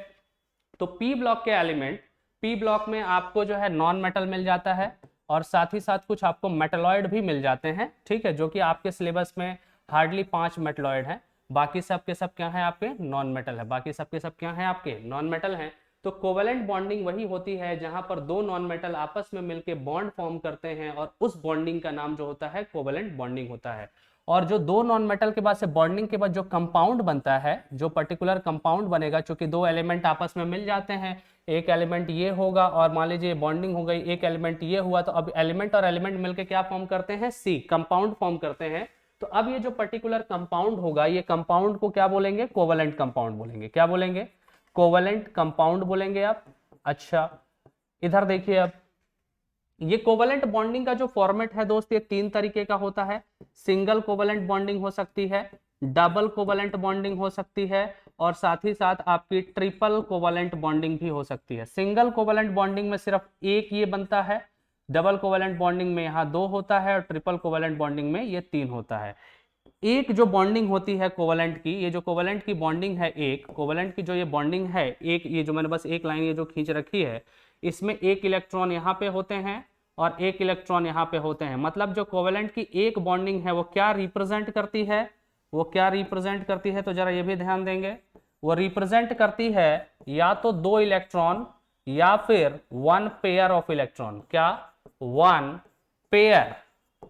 तो पी ब्लॉक के एलिमेंट, पी ब्लॉक में आपको जो है नॉन मेटल मिल जाता है, और साथ ही साथ कुछ आपको मेटलॉइड भी मिल जाते हैं, ठीक है, जो कि आपके सिलेबस में हार्डली 5 मेटलॉइड हैं। बाकी सब के सब क्या है? आपके नॉन मेटल है। बाकी सब के सब क्या है? आपके नॉन मेटल हैं। तो कोवेलेंट बॉन्डिंग वही होती है जहां पर दो नॉन मेटल आपस में मिलकर बॉन्ड फॉर्म करते हैं, और उस बॉन्डिंग का नाम जो होता है कोवेलेंट बॉन्डिंग होता है। और जो दो नॉन मेटल के बाद से बॉन्डिंग के बाद जो कंपाउंड बनता है, जो पर्टिकुलर कंपाउंड बनेगा, चूंकि दो एलिमेंट आपस में मिल जाते हैं, एक एलिमेंट ये होगा और मान लीजिए बॉन्डिंग हो गई, एक एलिमेंट ये हुआ, तो अब एलिमेंट और एलिमेंट मिलकर क्या फॉर्म करते हैं? सी, कंपाउंड फॉर्म करते हैं। तो अब ये जो पर्टिकुलर कंपाउंड होगा, ये कंपाउंड को क्या बोलेंगे? कोवेलेंट कंपाउंड बोलेंगे। क्या बोलेंगे? कोवेलेंट कंपाउंड बोलेंगे आप। अच्छा, इधर देखिए, अब ये कोवेलेंट बॉन्डिंग का जो फॉर्मेट है दोस्त, ये 3 तरीके का होता है। सिंगल कोवेलेंट बॉन्डिंग हो सकती है, डबल कोवेलेंट बॉन्डिंग हो सकती है, और साथ ही साथ आपकी ट्रिपल कोवेलेंट बॉन्डिंग भी हो सकती है। सिंगल कोवेलेंट बॉन्डिंग में सिर्फ एक ये बनता है, डबल कोवेलेंट बॉन्डिंग में यहाँ 2 होता है, और ट्रिपल कोवेलेंट बॉन्डिंग में ये 3 होता है। एक जो बॉन्डिंग होती है कोवेलेंट की, ये जो कोवेलेंट की बॉन्डिंग है, एक कोवेलेंट की जो ये बॉन्डिंग है, एक ये जो मैंने बस एक लाइन ये जो खींच रखी है, इसमें एक इलेक्ट्रॉन यहाँ पे होते हैं और एक इलेक्ट्रॉन यहाँ पे होते हैं। मतलब जो कोवेलेंट की एक बॉन्डिंग है वो क्या रिप्रेजेंट करती है? वो क्या रिप्रेजेंट करती है? तो जरा ये भी ध्यान देंगे, वो रिप्रेजेंट करती है या तो 2 इलेक्ट्रॉन या फिर 1 पेयर ऑफ इलेक्ट्रॉन। क्या? 1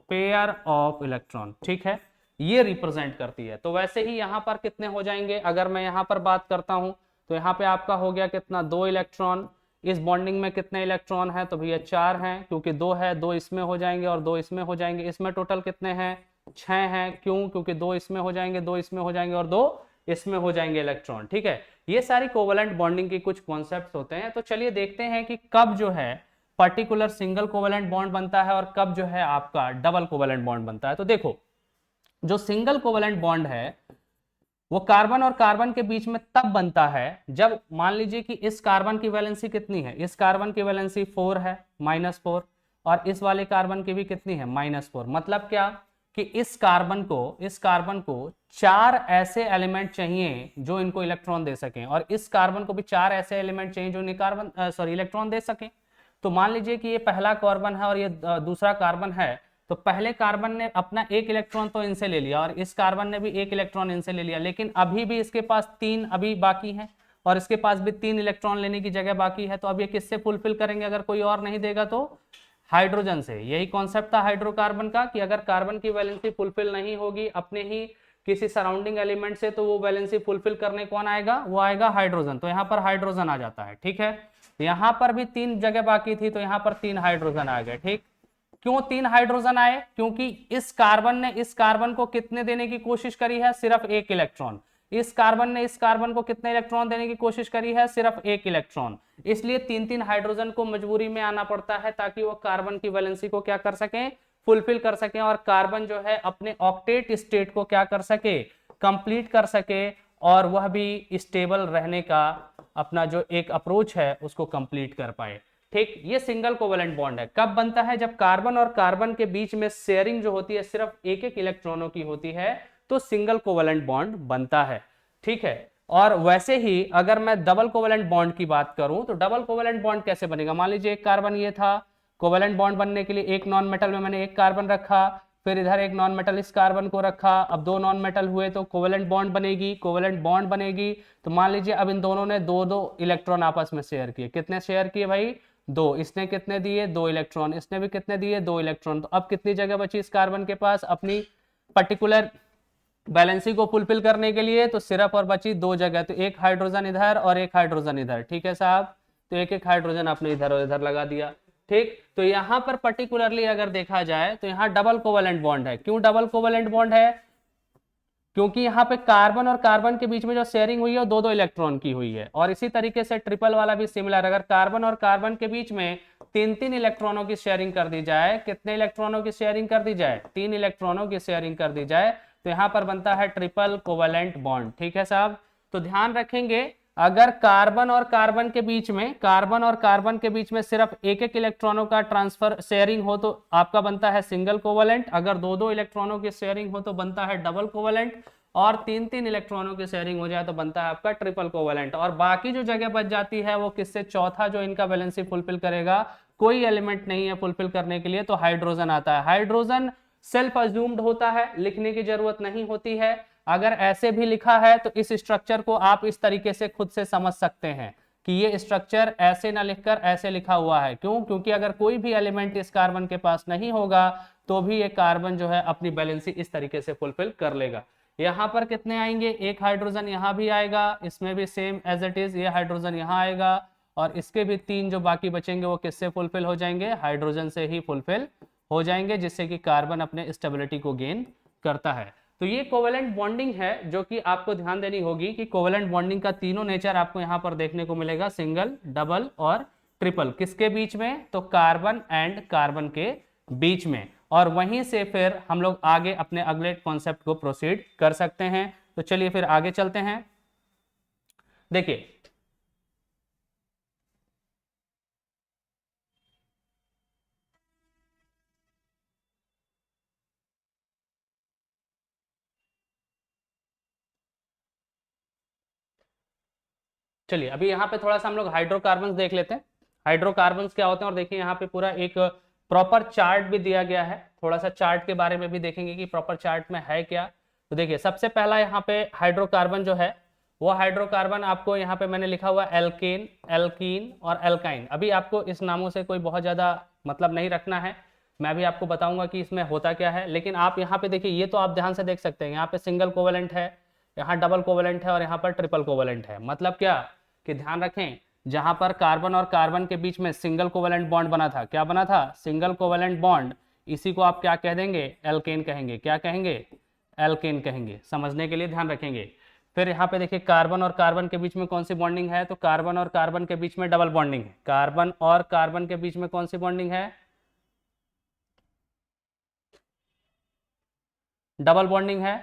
पेयर ऑफ इलेक्ट्रॉन, ठीक है, ये रिप्रेजेंट करती है। तो वैसे ही यहां पर कितने हो जाएंगे? अगर मैं यहां पर बात करता हूं तो यहाँ पे आपका हो गया कितना? 2 इलेक्ट्रॉन। इस बॉन्डिंग में कितने इलेक्ट्रॉन है? तो भैया 4 हैं, क्योंकि 2 है, 2 इसमें हो जाएंगे और 2 इसमें हो जाएंगे। इसमें टोटल कितने हैं? 6 हैं। क्यों? क्योंकि 2 इसमें हो जाएंगे, 2 इसमें हो जाएंगे और 2 इसमें हो जाएंगे इलेक्ट्रॉन। ठीक है, ये सारी कोवेलेंट बॉन्डिंग के कुछ कॉन्सेप्ट्स होते हैं। तो चलिए देखते हैं कि कब जो है पर्टिकुलर सिंगल कोवेलेंट बॉन्ड बनता है और कब जो है आपका डबल कोवेलेंट बॉन्ड बनता है। तो देखो, जो सिंगल कोवेलेंट बॉन्ड है वो कार्बन और कार्बन के बीच में तब बनता है जब मान लीजिए कि इस कार्बन की वैलेंसी कितनी है, इस कार्बन की वैलेंसी 4 है, -4, और इस वाले कार्बन की भी कितनी है, -4। मतलब क्या कि इस कार्बन को 4 ऐसे एलिमेंट चाहिए जो इनको इलेक्ट्रॉन दे सकें, और इस कार्बन को भी 4 ऐसे एलिमेंट चाहिए जो इलेक्ट्रॉन दे सकें। तो मान लीजिए कि ये पहला कार्बन है और ये दूसरा कार्बन है, तो पहले कार्बन ने अपना एक इलेक्ट्रॉन तो इनसे ले लिया और इस कार्बन ने भी एक इलेक्ट्रॉन इनसे ले लिया, लेकिन अभी भी इसके पास 3 अभी बाकी है और इसके पास भी 3 इलेक्ट्रॉन लेने की जगह बाकी है। तो अब ये किससे फुलफिल करेंगे अगर कोई और नहीं देगा तो? हाइड्रोजन से। यही कॉन्सेप्ट था हाइड्रोकार्बन का कि अगर कार्बन की वैलेंसी फुलफिल नहीं होगी अपने ही किसी सराउंडिंग एलिमेंट से, तो वो वैलेंसी फुलफिल करने कौन आएगा? वो आएगा हाइड्रोजन। तो यहाँ पर हाइड्रोजन आ जाता है। ठीक है, यहाँ पर भी 3 जगह बाकी थी तो यहाँ पर 3 हाइड्रोजन आ गए। ठीक, क्यों 3 हाइड्रोजन आए? क्योंकि इस कार्बन ने इस कार्बन को कितने देने की कोशिश करी है? सिर्फ 1 इलेक्ट्रॉन। इस कार्बन ने इस कार्बन को कितने इलेक्ट्रॉन देने की कोशिश करी है? सिर्फ 1 इलेक्ट्रॉन। इसलिए 3-3 हाइड्रोजन को मजबूरी में आना पड़ता है ताकि वो कार्बन की वैलेंसी को क्या कर सकें? फुलफिल कर सकें, और कार्बन जो है अपने ऑक्टेट स्टेट को क्या कर सके? कंप्लीट कर सके, और वह भी स्टेबल रहने का अपना जो एक अप्रोच है उसको कंप्लीट कर पाए। ठीक, ये सिंगल कोवेलेंट बॉन्ड है। कब बनता है? जब कार्बन और कार्बन के बीच में शेयरिंग जो होती है सिर्फ 1-1 इलेक्ट्रॉनों की होती है, तो सिंगल कोवेलेंट बॉन्ड बनता है। ठीक है, और वैसे ही अगर मैं डबल कोवेलेंट बॉन्ड की बात करूं तो डबल कोवेलेंट बॉन्ड कैसे बनेगा? मान लीजिए एक कार्बन ये था, कोवेलेंट बॉन्ड बनने के लिए एक नॉन मेटल में मैंने एक कार्बन रखा, फिर इधर एक नॉन मेटल इस कार्बन को रखा, अब 2 नॉन मेटल हुए तो कोवेलेंट बॉन्ड बनेगी। कोवेलेंट बॉन्ड बनेगी तो मान लीजिए अब इन दोनों ने 2-2 इलेक्ट्रॉन आपस में शेयर किए। कितने शेयर किए भाई? 2। इसने कितने दिए? 2 इलेक्ट्रॉन। इसने भी कितने दिए? 2 इलेक्ट्रॉन। तो अब कितनी जगह बची इस कार्बन के पास अपनी पर्टिकुलर बैलेंसिंग को फुलफिल करने के लिए? तो सिर्फ और बची 2 जगह, तो एक हाइड्रोजन इधर और एक हाइड्रोजन इधर। ठीक है साहब, तो एक हाइड्रोजन आपने इधर और इधर लगा दिया। ठीक, तो यहां पर पर्टिकुलरली अगर देखा जाए तो यहां डबल कोवेलेंट बॉन्ड है। क्यों डबल कोवेलेंट बॉन्ड है? क्योंकि यहाँ पे कार्बन और कार्बन के बीच में जो शेयरिंग हुई है वो 2-2 इलेक्ट्रॉन की हुई है। और इसी तरीके से ट्रिपल वाला भी सिमिलर, अगर कार्बन और कार्बन के बीच में 3-3 इलेक्ट्रॉनों की शेयरिंग कर दी जाए, कितने इलेक्ट्रॉनों की शेयरिंग कर दी जाए? 3 इलेक्ट्रॉनों की शेयरिंग कर दी जाए, तो यहाँ पर बनता है ट्रिपल कोवेलेंट बॉन्ड। ठीक है साहब, तो ध्यान रखेंगे अगर कार्बन और कार्बन के बीच में सिर्फ 1-1 इलेक्ट्रॉनों का ट्रांसफर शेयरिंग हो तो आपका बनता है सिंगल कोवेलेंट। अगर 2-2 इलेक्ट्रॉनों की शेयरिंग हो तो बनता है डबल कोवेलेंट, और 3-3 इलेक्ट्रॉनों की शेयरिंग हो जाए तो बनता है आपका ट्रिपल कोवेलेंट। और बाकी जो जगह बच जाती है वो किससे? चौथा जो इनका वैलेंसी फुलफिल करेगा, कोई एलिमेंट नहीं है फुलफिल करने के लिए, तो हाइड्रोजन आता है। हाइड्रोजन सेल्फ अज्यूम्ड होता है, लिखने की जरूरत नहीं होती है। अगर ऐसे भी लिखा है तो इस स्ट्रक्चर को आप इस तरीके से खुद से समझ सकते हैं कि ये स्ट्रक्चर ऐसे ना लिखकर ऐसे लिखा हुआ है। क्यों? क्योंकि अगर कोई भी एलिमेंट इस कार्बन के पास नहीं होगा तो भी ये कार्बन जो है अपनी बैलेंसी इस तरीके से फुलफिल कर लेगा। यहाँ पर कितने आएंगे? एक हाइड्रोजन यहाँ भी आएगा, इसमें भी सेम एज इट इज, ये हाइड्रोजन यहाँ आएगा, और इसके भी 3 जो बाकी बचेंगे वो किससे फुलफिल हो जाएंगे? हाइड्रोजन से ही फुलफिल हो जाएंगे, जिससे कि कार्बन अपने स्टेबिलिटी को गेन करता है। तो ये कोवेलेंट बॉन्डिंग है जो कि आपको ध्यान देनी होगी कि कोवेलेंट बॉन्डिंग का तीनों नेचर आपको यहाँ पर देखने को मिलेगा, सिंगल, डबल और ट्रिपल। किसके बीच में? तो कार्बन एंड कार्बन के बीच में। और वहीं से फिर हम लोग आगे अपने अगले कॉन्सेप्ट को प्रोसीड कर सकते हैं। तो चलिए फिर आगे चलते हैं। देखिए, चलिए अभी यहाँ पे थोड़ा सा हम लोग हाइड्रोकार्बन्स देख लेते हैं। हाइड्रोकार्बन्स क्या होते हैं, और देखिए यहाँ पे पूरा एक प्रॉपर चार्ट भी दिया गया है। थोड़ा सा चार्ट के बारे में भी देखेंगे कि प्रॉपर चार्ट में है क्या। तो देखिए सबसे पहला यहाँ पे हाइड्रोकार्बन जो है वो हाइड्रोकार्बन आपको यहाँ पे मैंने लिखा हुआ एल्केन, एल्कीन और एल्काइन। अभी आपको इस नामों से कोई बहुत ज्यादा मतलब नहीं रखना है, मैं भी आपको बताऊंगा कि इसमें होता क्या है। लेकिन आप यहाँ पे देखिए, ये तो आप ध्यान से देख सकते हैं, यहाँ पे सिंगल कोवेलेंट है, यहाँ डबल कोवेलेंट है और यहाँ पर ट्रिपल कोवेलेंट है। मतलब क्या कि ध्यान रखें, जहां पर कार्बन और कार्बन के बीच में सिंगल कोवेलेंट बॉन्ड बना था, क्या बना था? Single covalent bond. इसी को आप क्या कह देंगे? एल्केन कहेंगे। क्या कहेंगे? एल्केन कहेंगे। समझने के लिए ध्यान रखेंगे। फिर यहाँ पे देखिए कार्बन और कार्बन के बीच में कौन सी बॉन्डिंग है, तो कार्बन और कार्बन के बीच में डबल बॉन्डिंग है। कार्बन और कार्बन के बीच में कौन सी बॉन्डिंग है, डबल बॉन्डिंग है।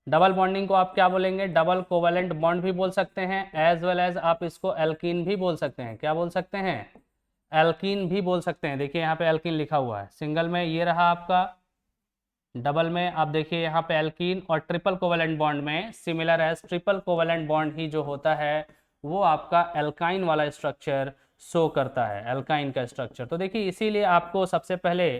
डबल बॉन्डिंग को आप क्या बोलेंगे, डबल कोवेलेंट बॉन्ड भी बोल सकते हैं, एज वेल एज आप इसको एल्कीन भी बोल सकते हैं। क्या बोल सकते हैं, एल्कीन भी बोल सकते हैं। देखिए यहाँ पे एल्कीन लिखा हुआ है, सिंगल में ये रहा आपका, डबल में आप देखिए यहाँ पे एल्कीन, और ट्रिपल कोवेलेंट बॉन्ड में similar as triple covalent bond ही जो होता है वो आपका एल्काइन वाला स्ट्रक्चर शो करता है, एल्काइन का स्ट्रक्चर। तो देखिए इसीलिए आपको सबसे पहले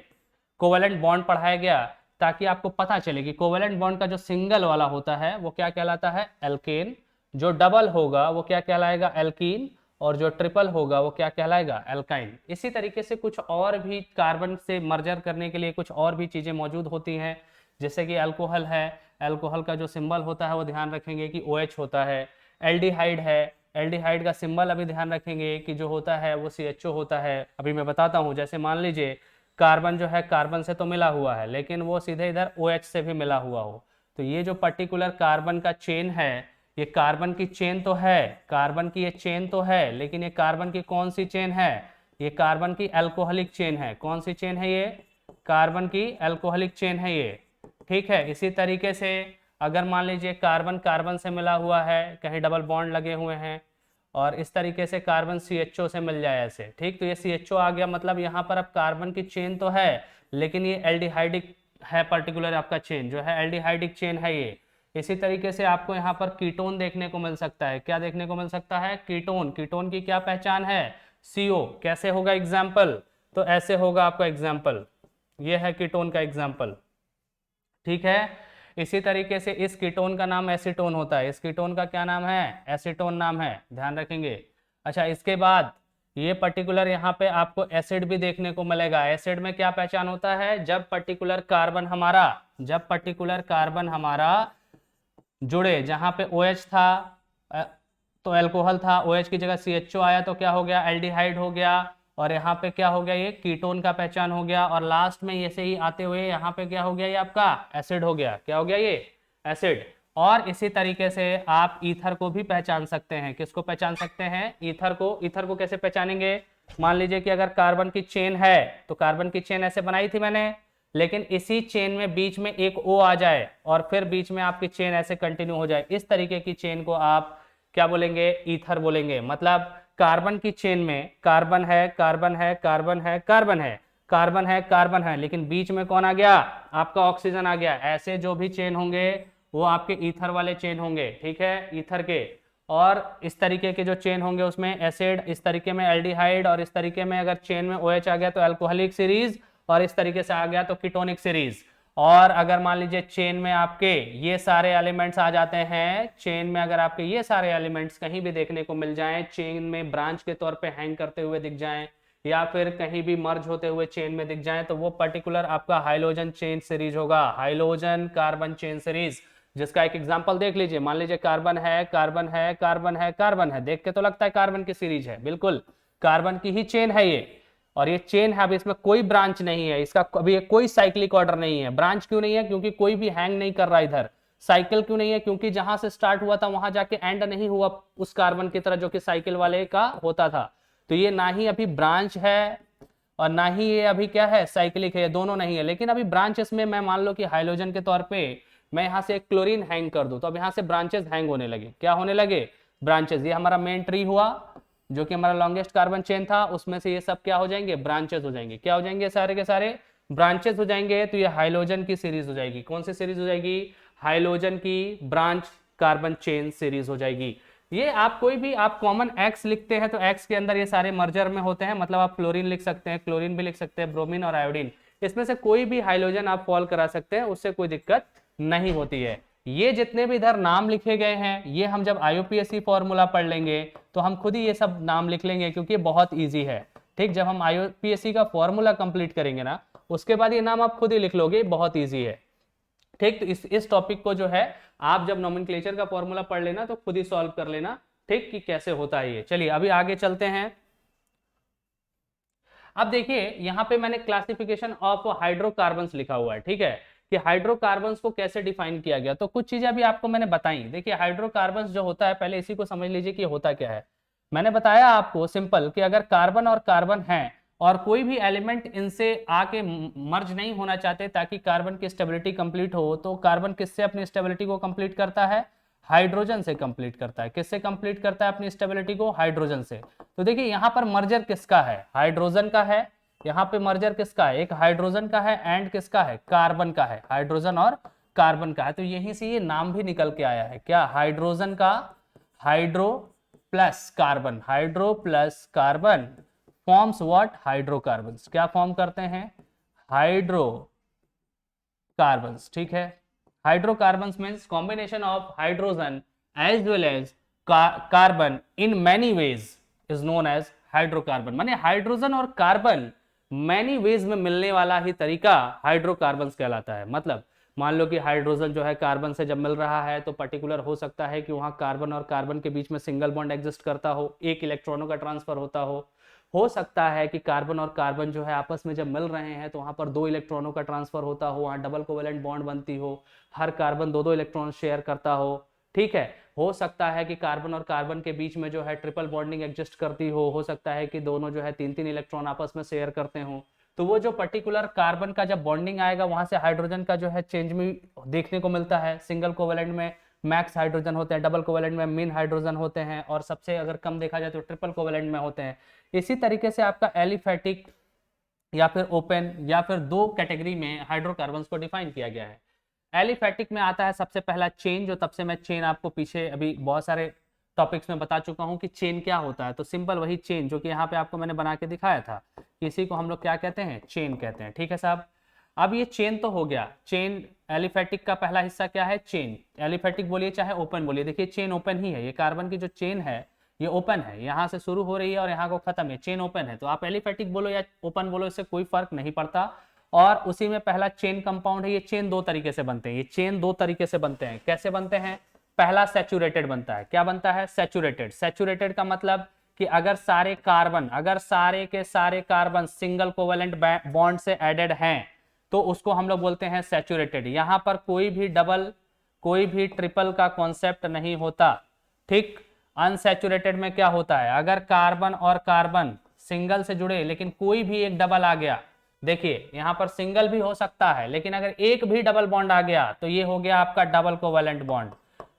कोवेलेंट बॉन्ड पढ़ाया गया, ताकि आपको पता चले कि कोवेलेंट बॉन्ड का जो सिंगल वाला होता है वो क्या कहलाता है, एल्केन, जो डबल होगा वो क्या कहलाएगा, एल्कीन, और जो ट्रिपल होगा वो क्या कहलाएगा, एल्काइन। इसी तरीके से कुछ और भी कार्बन से मर्जर करने के लिए कुछ और भी चीजें मौजूद होती हैं, जैसे कि अल्कोहल है, अल्कोहल का जो सिंबल होता है वो ध्यान रखेंगे कि OH होता है। एल्डिहाइड है, एल्डिहाइड का सिंबल अभी ध्यान रखेंगे कि जो होता है वो CHO होता है। अभी मैं बताता हूँ, जैसे मान लीजिए कार्बन जो है कार्बन से तो मिला हुआ है, लेकिन वो सीधे इधर OH से भी मिला हुआ हो, तो ये जो पर्टिकुलर कार्बन का चेन है, ये कार्बन की चेन तो है, कार्बन की ये चेन तो है, लेकिन ये कार्बन की कौन सी चेन है, ये कार्बन की अल्कोहलिक चेन है। कौन सी चेन है ये, कार्बन की अल्कोहलिक चेन है ये, ठीक है। इसी तरीके से अगर मान लीजिए कार्बन कार्बन से मिला हुआ है, कहीं डबल बॉन्ड लगे हुए हैं, और इस तरीके से कार्बन CHO से मिल जाए ऐसे, ठीक, तो ये CHO आ गया, मतलब यहाँ पर अब कार्बन की चेन तो है, लेकिन ये एल्डिहाइडिक है, पर्टिकुलर आपका चेन जो है एल्डिहाइडिक चेन है ये। इसी तरीके से आपको यहाँ पर कीटोन देखने को मिल सकता है। क्या देखने को मिल सकता है, कीटोन। कीटोन की क्या पहचान है, CO। कैसे होगा एग्जाम्पल, तो ऐसे होगा आपका एग्जाम्पल, ये है कीटोन का एग्जाम्पल, ठीक है। इसी तरीके से इस कीटोन का नाम एसीटोन होता है। इस कीटोन का क्या नाम है, एसीटोन नाम है, ध्यान रखेंगे। अच्छा, इसके बाद ये पर्टिकुलर यहाँ पे आपको एसिड भी देखने को मिलेगा। एसिड में क्या पहचान होता है, जब पर्टिकुलर कार्बन हमारा जुड़े, जहां पे OH था तो अल्कोहल था, OH की जगह CHO आया तो क्या हो गया, एल्डिहाइड हो गया, और यहाँ पे क्या हो गया, ये कीटोन का पहचान हो गया, और लास्ट में ऐसे ही आते हुए यहाँ पे क्या हो गया, ये आपका एसिड हो गया। क्या हो गया, ये एसिड। और इसी तरीके से आप ईथर को भी पहचान सकते हैं। किसको पहचान सकते हैं, ईथर को। ईथर को कैसे पहचानेंगे, मान लीजिए कि अगर कार्बन की चेन है, तो कार्बन की चेन ऐसे बनाई थी मैंने, लेकिन इसी चेन में बीच में एक O आ जाए, और फिर बीच में आपकी चेन ऐसे कंटिन्यू हो जाए, इस तरीके की चेन को आप क्या बोलेंगे, ईथर बोलेंगे। मतलब कार्बन की चेन में कार्बन है, कार्बन है, कार्बन है, कार्बन है, कार्बन है, कार्बन है, लेकिन बीच में कौन आ गया, आपका ऑक्सीजन आ गया। ऐसे जो भी चेन होंगे वो आपके ईथर वाले चेन होंगे, ठीक है, ईथर के। और इस तरीके के जो चेन होंगे उसमें एसिड, इस तरीके में एल्डिहाइड, और इस तरीके में अगर चेन में OH आ गया तो अल्कोहलिक सीरीज, और इस तरीके से आ गया तो कीटोनिक सीरीज। और अगर मान लीजिए चेन में आपके ये सारे एलिमेंट्स आ जाते हैं, चेन में अगर आपके ये सारे एलिमेंट्स कहीं भी देखने को मिल जाएं, चेन में ब्रांच के तौर पे हैंग करते हुए दिख जाएं, या फिर कहीं भी मर्ज होते हुए चेन में दिख जाएं, तो वो पर्टिकुलर आपका हाइलोजन चेन सीरीज होगा, हाइलोजन कार्बन चेन सीरीज। जिसका एक एग्जांपल देख लीजिए, मान लीजिए कार्बन है, कार्बन है, कार्बन है, कार्बन है, देख के तो लगता है कार्बन की सीरीज है, बिल्कुल कार्बन की ही चेन है ये। और ये चेन है, अब इसमें कोई ब्रांच नहीं है, इसका अभी कोई साइक्लिक ऑर्डर नहीं है। ब्रांच क्यों नहीं है, क्योंकि कोई भी हैंग नहीं कर रहा इधर। साइकिल क्यों नहीं है, क्योंकि जहां से स्टार्ट हुआ था वहां जाके एंड नहीं हुआ उस कार्बन की तरह जो कि साइकिल वाले का होता था। तो ये ना ही अभी ब्रांच है और ना ही ये अभी क्या है, साइक्लिक है, दोनों नहीं है। लेकिन अभी ब्रांचेस में मैं मान लो कि हाइड्रोजन के तौर पे मैं यहां से एक क्लोरीन हैंग कर दूं, तो अब यहां से ब्रांचेस हैंग होने लगे। क्या होने लगे, ब्रांचेस। ये हमारा मेन ट्री हुआ जो कि हमारा लॉन्गेस्ट कार्बन चेन था, उसमें से ये सब क्या हो जाएंगे, ब्रांचेस हो जाएंगे। क्या हो जाएंगे, सारे के सारे ब्रांचेस हो जाएंगे। तो ये हाइड्रोजन की सीरीज हो जाएगी। कौन सी सीरीज हो जाएगी, हाइड्रोजन की ब्रांच कार्बन चेन सीरीज हो जाएगी। ये आप कोई भी आप कॉमन एक्स लिखते हैं तो एक्स के अंदर ये सारे मर्जर में होते हैं, मतलब आप फ्लोरीन लिख सकते हैं, क्लोरीन भी लिख सकते हैं, ब्रोमीन और आयोडीन, इसमें से कोई भी हाइड्रोजन आप फॉल करा सकते हैं, उससे कोई दिक्कत नहीं होती है। ये जितने भी इधर नाम लिखे गए हैं, ये हम जब IUPAC फॉर्मूला पढ़ लेंगे तो हम खुद ही ये सब नाम लिख लेंगे, क्योंकि बहुत ईजी है। ठीक, जब हम IUPAC का फॉर्मूला कंप्लीट करेंगे ना, उसके बाद ये नाम आप खुद ही लिख लोगे, बहुत ईजी है। ठीक, तो इस टॉपिक को जो है आप जब नोमेनक्लेचर का फॉर्मूला पढ़ लेना तो खुद ही सॉल्व कर लेना, ठीक, कि कैसे होता है ये। चलिए अभी आगे चलते हैं। अब देखिए यहाँ पे मैंने क्लासिफिकेशन ऑफ हाइड्रोकार्बन्स लिखा हुआ है, ठीक है, कि हाइड्रोकार्बन्स को कैसे डिफाइन किया गया। तो कुछ चीजें अभी आपको मैंने बताई। देखिए हाइड्रोकार्बन्स जो होता है, पहले इसी को समझ लीजिए कि होता क्या है। मैंने बताया आपको सिंपल कि अगर कार्बन और कार्बन है और कोई भी एलिमेंट इनसे आके मर्ज नहीं होना चाहते ताकि कार्बन की स्टेबिलिटी कंप्लीट हो, तो कार्बन किससे अपनी स्टेबिलिटी को कंप्लीट करता है? हाइड्रोजन से कंप्लीट करता है। किससे कंप्लीट करता है अपनी स्टेबिलिटी को? हाइड्रोजन से। तो देखिए यहां पर मर्जर किसका है? हाइड्रोजन का है। यहाँ पे मर्जर किसका है? एक हाइड्रोजन का है एंड किसका है? कार्बन का है। हाइड्रोजन और कार्बन का है। तो यहीं से ये नाम भी निकल के आया है, क्या? हाइड्रोजन का hydro plus carbon, hydro plus carbon forms what? Hydrocarbons. क्या फॉर्म करते हैं? हाइड्रोकार्बन्स। ठीक है, hydrocarbons means combination of hydrogen as well as carbon in many ways is known as hydrocarbon. माने हाइड्रोजन और कार्बन मैनी वेज में मिलने वाला ही तरीका हाइड्रोकार्बन्स कहलाता है। मतलब मान लो कि हाइड्रोजन जो है कार्बन से जब मिल रहा है तो पर्टिकुलर हो सकता है कि वहां कार्बन और कार्बन के बीच में सिंगल बॉन्ड एग्जिस्ट करता हो, एक इलेक्ट्रॉनों का ट्रांसफर होता हो सकता है कि कार्बन और कार्बन जो है आपस में जब मिल रहे हैं तो वहां पर 2 इलेक्ट्रॉनों का ट्रांसफर होता हो, वहां डबल कोवेलेंट बॉन्ड बनती हो, हर कार्बन 2-2 इलेक्ट्रॉन शेयर करता ठीक है। हो सकता है कि कार्बन और कार्बन के बीच में जो है ट्रिपल बॉन्डिंग एग्जिस्ट करती हो सकता है कि दोनों जो है 3-3 इलेक्ट्रॉन आपस में शेयर करते हो। तो वो जो पर्टिकुलर कार्बन का जब बॉन्डिंग आएगा वहां से हाइड्रोजन का जो है चेंज भी देखने को मिलता है। सिंगल कोवेलेंट में मैक्स हाइड्रोजन होते हैं, डबल कोवेलेंट में मिन हाइड्रोजन होते हैं, और सबसे अगर कम देखा जाए तो ट्रिपल कोवेलेंट में होते हैं। इसी तरीके से आपका एलिफैटिक या फिर ओपन या फिर 2 कैटेगरी में हाइड्रोकार्बन्स को डिफाइन किया गया है। एलिफैटिक में आता है सबसे पहला चेन, जो तब से मैं चेन आपको पीछे अभी बहुत सारे टॉपिक्स में बता चुका हूं कि चेन क्या होता है। तो सिंपल वही चेन जो कि यहाँ पे आपको मैंने बना के दिखाया था, इसी को हम लोग क्या कहते हैं? चेन कहते हैं। ठीक है साहब, अब ये चेन तो हो गया। चेन एलिफैटिक का पहला हिस्सा क्या है? चेन। एलिफैटिक बोलिए चाहे ओपन बोलिए, देखिए चेन ओपन ही है। ये कार्बन की जो चेन है ये ओपन है, यहाँ से शुरू हो रही है और यहाँ को खत्म है, चेन ओपन है। तो आप एलिफैटिक बोलो या ओपन बोलो, इससे कोई फर्क नहीं पड़ता। और उसी में पहला चेन कंपाउंड है। ये चेन 2 तरीके से बनते हैं। ये चेन 2 तरीके से बनते हैं। कैसे बनते हैं? पहला सैचुरेटेड बनता है। क्या बनता है? सैचुरेटेड। सैचुरेटेड का मतलब कि अगर सारे कार्बन, अगर सारे के सारे कार्बन सिंगल कोवेलेंट बॉन्ड से एडेड हैं तो उसको हम लोग बोलते हैं सैचुरेटेड। यहां पर कोई भी डबल, कोई भी ट्रिपल का कॉन्सेप्ट नहीं होता। ठीक। अनसैचुरेटेड में क्या होता है? अगर कार्बन और कार्बन सिंगल से जुड़े लेकिन कोई भी एक डबल आ गया, देखिए यहां पर सिंगल भी हो सकता है लेकिन अगर एक भी डबल बॉन्ड आ गया तो ये हो गया आपका डबल कोवेलेंट बॉन्ड।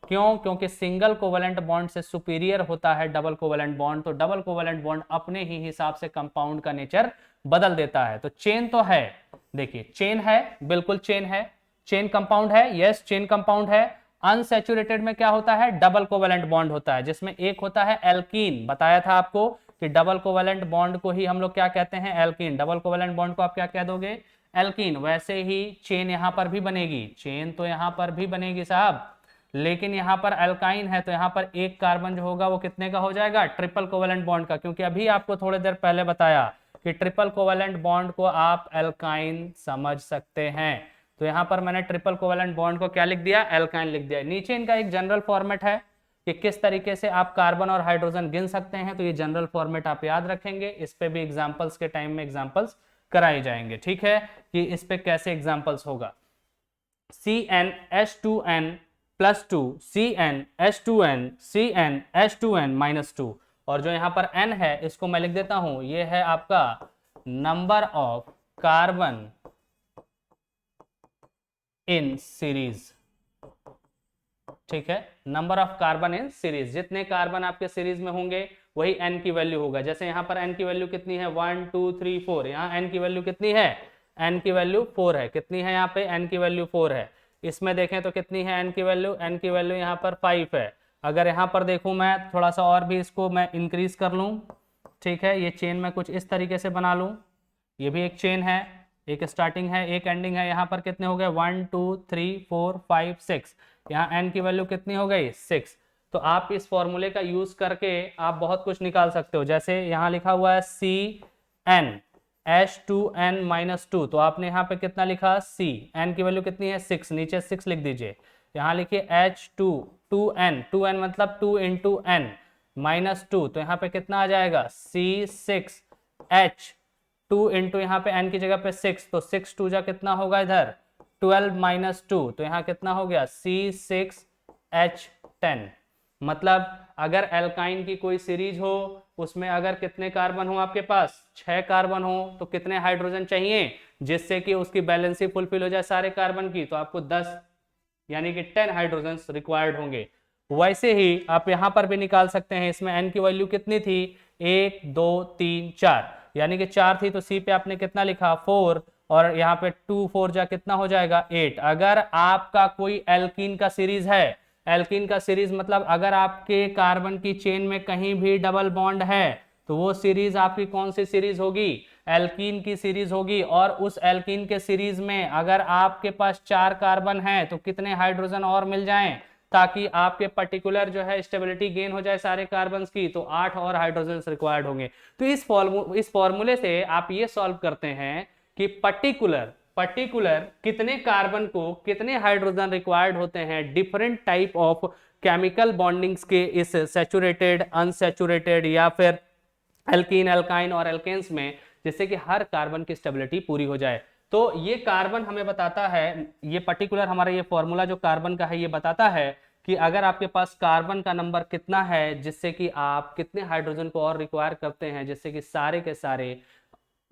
क्यों? क्योंकि सिंगल कोवेलेंट बॉन्ड से सुपीरियर होता है डबल कोवेलेंट बॉन्ड। तो डबल कोवेलेंट बॉन्ड अपने ही हिसाब से कंपाउंड का नेचर बदल देता है। तो चेन तो है, देखिए चेन है, बिल्कुल चेन है, चेन कंपाउंड है, यस चेन कंपाउंड है। अनसैचुरेटेड में क्या होता है? डबल कोवेलेंट बॉन्ड होता है, जिसमें एक होता है एल्कीन। बताया था आपको कि डबल कोवेलेंट बॉन्ड को ही हम लोग क्या कहते हैं? एल्कीन। डबल कोवेलेंट बॉन्ड को आप क्या कह दोगे? एल्कीन। वैसे ही चेन यहां पर भी बनेगी, चेन तो यहां पर भी बनेगी साहब, लेकिन यहां पर अल्काइन है तो यहां पर एक कार्बन जो होगा वो कितने का हो जाएगा? ट्रिपल कोवेलेंट बॉन्ड का। क्योंकि अभी आपको थोड़ी देर पहले बताया कि ट्रिपल कोवेलेंट बॉन्ड को आप अल्काइन समझ सकते हैं। तो यहां पर मैंने ट्रिपल कोवेलेंट बॉन्ड को क्या लिख दिया? अल्काइन लिख दिया। नीचे इनका एक जनरल फॉर्मेट है कि किस तरीके से आप कार्बन और हाइड्रोजन गिन सकते हैं। तो ये जनरल फॉर्मेट आप याद रखेंगे, इस पे भी एग्जांपल्स के टाइम में एग्जांपल्स कराए जाएंगे। ठीक है, कि इस पे कैसे एग्जांपल्स होगा। CnH2n plus 2, CnH2n, CnH2n minus 2, और जो यहाँ पर n है इसको मैं लिख देता हूं, ये है आपका number of carbon in series. ठीक है, number of carbon in series, जितने कार्बन आपके सीरीज में होंगे वही n की वैल्यू होगा। जैसे यहाँ पर n की वैल्यू कितनी है? 1 2 3 4। यहाँ n की वैल्यू कितनी है? n की वैल्यू 4 है। कितनी है यहाँ पे? n की वैल्यू 4 है। इसमें देखें तो कितनी है n की वैल्यू? n की वैल्यू यहाँ पर 5 है। अगर यहाँ पर देखूं मैं थोड़ा सा और भी इसको मैं इंक्रीज कर लूं, ठीक है, ये चेन में कुछ इस तरीके से बना लूं, ये भी एक चेन है, एक स्टार्टिंग है एक एंडिंग है। यहाँ पर कितने हो गए? 1 2 3 4 5 6। यहाँ n की वैल्यू कितनी हो गई? 6। तो आप इस फॉर्मूले का यूज करके आप बहुत कुछ निकाल सकते हो। जैसे यहाँ लिखा हुआ है CnH2n माइनस 2, तो आपने यहाँ पे कितना लिखा? C, n की वैल्यू कितनी है? 6, नीचे 6 लिख दीजिए। यहाँ लिखिए H2, 2n, 2n मतलब 2 इंटू n माइनस 2, तो यहाँ पे कितना आ जाएगा? C6H, 2 इंटू यहाँ पे n की जगह पे 6, तो 6 2 जा कितना होगा इधर? 12 - 2, तो यहाँ कितना हो गया C6H10। मतलब अगर एल्काइन की कोई सीरीज हो, उसमें अगर कितने कार्बन हो आपके पास, 6 कार्बन हो, तो कितने हाइड्रोजन चाहिए जिससे कि उसकी बैलेंसी फुलफिल हो जाए सारे कार्बन की, तो आपको 10 यानी कि 10 हाइड्रोजन रिक्वायर्ड होंगे। वैसे ही आप यहां पर भी निकाल सकते हैं। इसमें n की वैल्यू कितनी थी, 1 2 3 4, यानी कि 4 थी, तो C पे आपने कितना लिखा 4, और यहाँ पे 2 4 जा कितना हो जाएगा 8। अगर आपका कोई एल्कीन का सीरीज है, एल्कीन का सीरीज मतलब अगर आपके कार्बन की चेन में कहीं भी डबल बॉन्ड है, तो वो सीरीज आपकी कौन सी सीरीज होगी, एल्कीन की सीरीज होगी। और उस एल्कीन के सीरीज में अगर आपके पास 4 कार्बन है, तो कितने हाइड्रोजन और मिल जाएं ताकि आपके पर्टिकुलर जो है स्टेबिलिटी गेन हो जाए सारे कार्बन की, तो 8 और हाइड्रोजन रिक्वायर्ड होंगे। तो इस फॉर्मूले से आप ये सॉल्व करते हैं कि पर्टिकुलर कितने कार्बन को कितने हाइड्रोजन रिक्वायर्ड होते हैं different type of chemical bondings के इस सैचुरेटेड, अनसैचुरेटेड या फिर एल्कीन, एल्काइन और एल्केन्स में, जिससे कि हर कार्बन की स्टेबिलिटी पूरी हो जाए। तो ये कार्बन हमें बताता है, ये पर्टिकुलर हमारा ये फॉर्मूला जो कार्बन का है ये बताता है कि अगर आपके पास कार्बन का नंबर कितना है जिससे कि आप कितने हाइड्रोजन को और रिक्वायर करते हैं जिससे कि सारे के सारे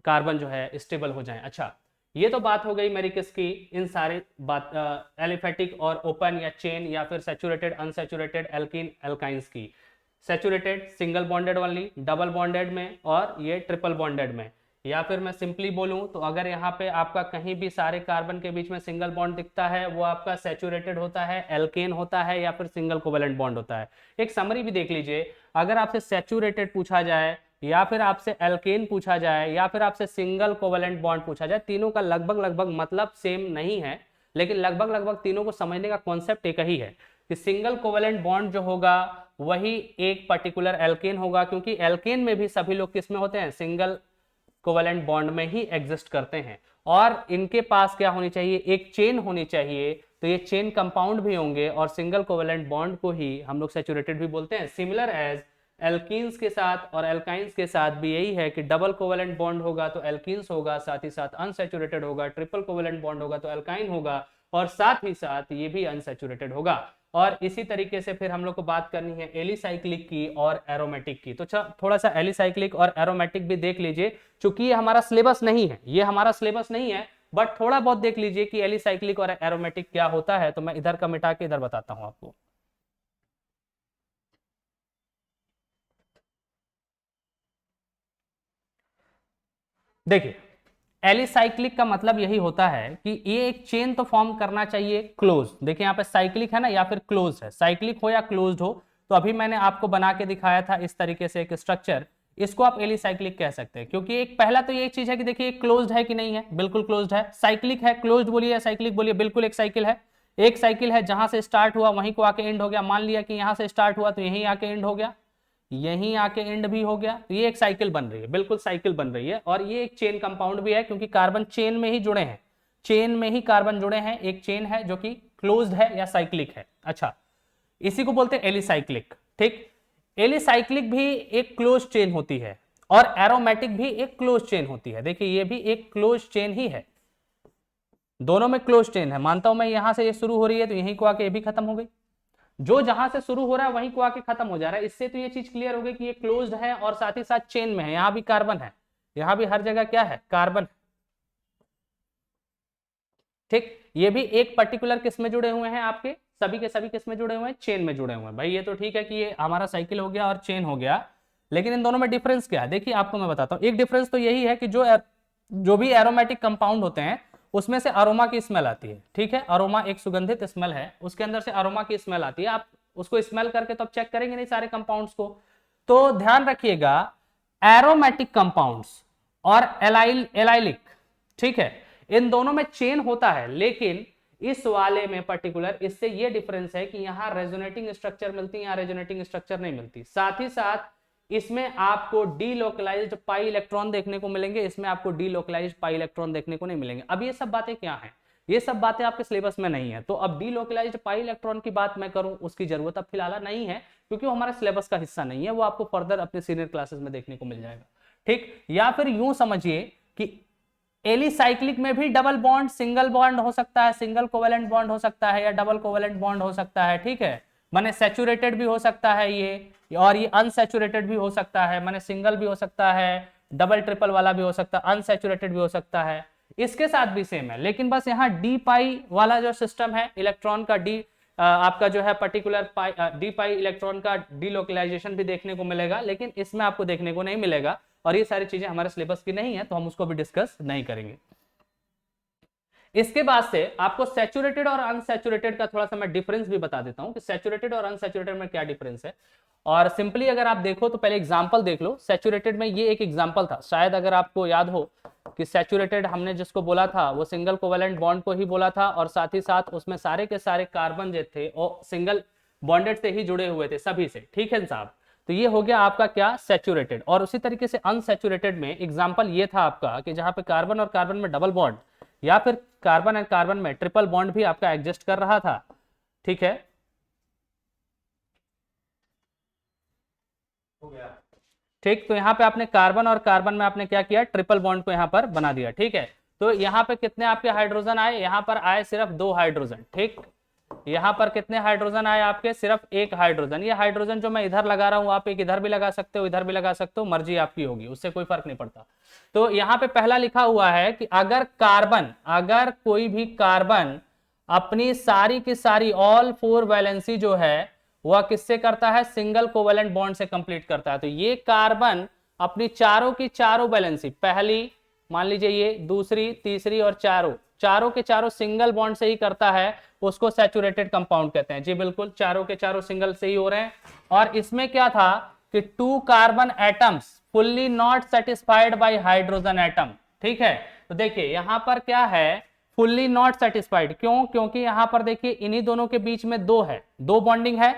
कार्बन जो है स्टेबल हो जाएं। अच्छा, ये तो बात हो गई मेरी किसकी, इन सारे बात एलिफेटिक और ओपन या चेन या फिर सैचुरेटेड, अनसैचुरेटेड, एल्कीन, एल्काइंस की। सैचुरेटेड सिंगल बॉन्डेड वाली, डबल बॉन्डेड में, और ये ट्रिपल बॉन्डेड में। या फिर मैं सिंपली बोलूं तो अगर यहाँ पे आपका कहीं भी सारे कार्बन के बीच में सिंगल बॉन्ड दिखता है, वो आपका सैचुरेटेड होता है, एल्केन होता है या फिर सिंगल कोवेलेंट बॉन्ड होता है। एक समरी भी देख लीजिए, अगर आपसे सैचुरेटेड पूछा जाए या फिर आपसे एल्केन पूछा जाए या फिर आपसे सिंगल कोवेलेंट बॉन्ड पूछा जाए, तीनों का लगभग मतलब सेम नहीं है, लेकिन लगभग तीनों को समझने का कॉन्सेप्ट एक ही है कि सिंगल कोवेलेंट बॉन्ड जो होगा वही एक पर्टिकुलर एल्केन होगा, क्योंकि एल्केन में भी सभी लोग किसमें होते हैं, सिंगल कोवेलेंट बॉन्ड में ही एग्जिस्ट करते हैं। और इनके पास क्या होनी चाहिए, एक चेन होनी चाहिए, तो ये चेन कंपाउंड भी होंगे, और सिंगल कोवेलेंट बॉन्ड को ही हम लोग सैचुरेटेड भी बोलते हैं। सिमिलर एज एल्कीन्स के साथ और एल्काइंस के साथ भी यही है कि डबल कोवेलेंट बॉन्ड होगा तो एल्कीन्स होगा, साथ ही साथ अनसैचुरेटेड होगा, ट्रिपल कोवेलेंट बॉन्ड होगा तो एल्काइन होगा, और साथ ही साथ ये भी अनसैचुरेटेड होगा। और इसी तरीके से फिर हम लोग को बात करनी है एलिसाइक्लिक की और एरोमेटिक की। तो थोड़ा सा एलिसाइक्लिक और एरोमेटिक भी देख लीजिए, चूंकि ये हमारा सिलेबस नहीं है, ये हमारा सिलेबस नहीं है, बट थोड़ा बहुत देख लीजिए कि एलिसाइक्लिक और एरोमेटिक क्या होता है। तो मैं इधर का मिटा के इधर बताता हूं आपको। देखिए, एलिसाइक्लिक का मतलब यही होता है कि ये एक चेन तो फॉर्म करना चाहिए क्लोज। देखिए यहाँ पे साइक्लिक है ना, या फिर क्लोज है, साइक्लिक हो या क्लोज्ड हो। तो अभी मैंने आपको बना के दिखाया था इस तरीके से एक स्ट्रक्चर, इसको आप एलिसाइक्लिक कह सकते हैं, क्योंकि एक पहला तो ये एक चीज है कि देखिए क्लोज्ड है कि नहीं है, बिल्कुल क्लोज्ड है। साइक्लिक है, क्लोज्ड बोलिए या साइक्लिक बोलिए, बिल्कुल एक साइकिल है। एक साइकिल है, जहां से स्टार्ट हुआ वहीं को आके एंड हो गया। मान लिया कि यहां से स्टार्ट हुआ तो यहीं आके एंड हो गया, यहीं आके एंड भी हो गया, तो ये एक साइकिल बन रही है, बिल्कुल साइकिल बन रही है। और ये एक चेन कंपाउंड भी है, क्योंकि कार्बन चेन में ही जुड़े हैं, चेन में ही कार्बन जुड़े हैं, एक चेन है जो कि क्लोज्ड है या साइक्लिक है। अच्छा, इसी को बोलते हैं एलिसाइक्लिक। ठीक, एलिसाइक्लिक भी एक क्लोज चेन होती है और एरोमेटिक भी एक क्लोज चेन होती है। देखिए ये भी एक क्लोज चेन ही है, दोनों में क्लोज चेन है। मानता हूं मैं यहां से ये शुरू हो रही है तो यहीं को आके ये भी खत्म हो गई, जो जहां से शुरू हो रहा है वहीं को आके खत्म हो जा रहा है। इससे तो ये चीज क्लियर हो गई कि ये क्लोज्ड है और साथ ही साथ चेन में है। यहां भी कार्बन है, यहां भी हर जगह क्या है, कार्बन। ठीक, ये भी एक पर्टिकुलर किस में जुड़े हुए हैं, आपके सभी के सभी किस में जुड़े हुए हैं, चेन में जुड़े हुए हैं। भाई ये तो ठीक है कि ये हमारा साइकिल हो गया और चेन हो गया, लेकिन इन दोनों में डिफरेंस क्या है, देखिए आपको मैं बताता हूं। एक डिफरेंस तो यही है कि जो भी एरोमेटिक कंपाउंड होते हैं उसमें से अरोमा की स्मेल आती है। ठीक है, अरोमा एक सुगंधित स्मेल है, उसके अंदर से अरोमा की स्मेल आती है। आप उसको स्मेल करके तो आप चेक करेंगे नहीं सारे कंपाउंड्स को। तो ध्यान रखिएगा, एरोमेटिक कंपाउंड्स और एलाइलिक, ठीक है, इन दोनों में चेन होता है, लेकिन इस वाले में पर्टिकुलर इससे ये डिफरेंस है कि यहां रेजोनेटिंग स्ट्रक्चर मिलती है, यहां रेजोनेटिंग स्ट्रक्चर नहीं मिलती। साथ ही साथ इसमें आपको डीलोकलाइज्ड पाई इलेक्ट्रॉन देखने को मिलेंगे, इसमें आपको डीलोकलाइज्ड पाई इलेक्ट्रॉन देखने को नहीं मिलेंगे। अब ये सब बातें क्या हैं, ये सब बातें आपके सिलेबस में नहीं है, तो अब डीलोकलाइज्ड पाई इलेक्ट्रॉन की बात मैं करूं उसकी जरूरत अब फिलहाल नहीं है, क्योंकि वो हमारे सिलेबस का हिस्सा नहीं है, वो आपको फर्दर अपने सीनियर क्लासेस में देखने को मिल जाएगा। ठीक, या फिर यूं समझिए कि एलिसाइक्लिक में भी डबल बॉन्ड, सिंगल बॉन्ड हो सकता है, सिंगल कोवेलेंट बॉन्ड हो सकता है या डबल कोवेलेंट बॉन्ड हो सकता है, ठीक है। माने सैचुरेटेड भी हो सकता है ये, और ये अनसैचुरेटेड भी हो सकता है, माने सिंगल भी हो सकता है, डबल ट्रिपल वाला भी हो सकता है, अनसैचुरेटेड भी हो सकता है। इसके साथ भी सेम है, लेकिन बस यहाँ डी पाई वाला जो सिस्टम है, इलेक्ट्रॉन का डी आपका जो है पर्टिकुलर पाई डी पाई इलेक्ट्रॉन का डीलोकलाइजेशन भी देखने को मिलेगा, लेकिन इसमें आपको देखने को नहीं मिलेगा, और ये सारी चीजें हमारे सिलेबस की नहीं है तो हम उसको भी डिस्कस नहीं करेंगे। इसके बाद से आपको सैचुरेटेड और अनसैचुरेटेड का थोड़ा सा मैं डिफरेंस भी बता देता हूं कि सैचुरेटेड और अनसैचुरेटेड में क्या डिफरेंस है। और सिंपली अगर आप देखो तो पहले एग्जांपल देख लो। सैचुरेटेड में ये एक एग्जांपल था, शायद अगर आपको याद हो कि सैचुरेटेड हमने जिसको बोला था वो सिंगल कोवेलेंट बॉन्ड को ही बोला था, और साथ ही साथ उसमें सारे के सारे कार्बन जो थे वो सिंगल बॉन्डेड से ही जुड़े हुए थे सभी से, ठीक है साहब। तो ये हो गया आपका क्या, सैचुरेटेड। और उसी तरीके से अनसैचुरेटेड में एग्जांपल ये था आपका कि जहां पे कार्बन और कार्बन में डबल बॉन्ड या फिर कार्बन एंड कार्बन में ट्रिपल बॉन्ड भी आपका एग्जिस्ट कर रहा था, ठीक है। हो गया ठीक। तो यहाँ पे आपने कार्बन और कार्बन में आपने क्या किया, ट्रिपल बॉन्ड को यहाँ पर बना दिया, ठीक है। तो यहाँ पे कितने आपके हाइड्रोजन आए, यहाँ पर आए सिर्फ 2 हाइड्रोजन, ठीक। यहाँ पर कितने हाइड्रोजन आए आपके, सिर्फ 1 हाइड्रोजन। ये हाइड्रोजन जो मैं इधर लगा रहा हूं, आप एक इधर भी लगा सकते हो, इधर भी लगा सकते हो, मर्जी आपकी होगी, उससे कोई फर्क नहीं पड़ता। तो यहाँ पे पहला लिखा हुआ है कि अगर कोई भी कार्बन अपनी सारी की सारी ऑल 4 वैलेंसी जो है वह किससे करता है, सिंगल कोवेलेंट बॉन्ड से कंप्लीट करता है। तो ये कार्बन अपनी चारों की चारों वैलेंसी, पहली मान लीजिए ये, दूसरी, तीसरी और चारों के चारों सिंगल बॉन्ड से ही करता है, उसको सैचुरेटेड कंपाउंड कहते हैं। जी बिल्कुल, चारों के चारों सिंगल से ही हो रहे हैं। और इसमें क्या था कि 2 carbon atoms fully not satisfied by hydrogen atom, ठीक है। तो देखिए यहां पर क्या है, फुल्ली नॉट सेटिस्फाइड, क्यों, क्योंकि यहां पर देखिए इन्हीं दोनों के बीच में 2 है, 2 बॉन्डिंग है।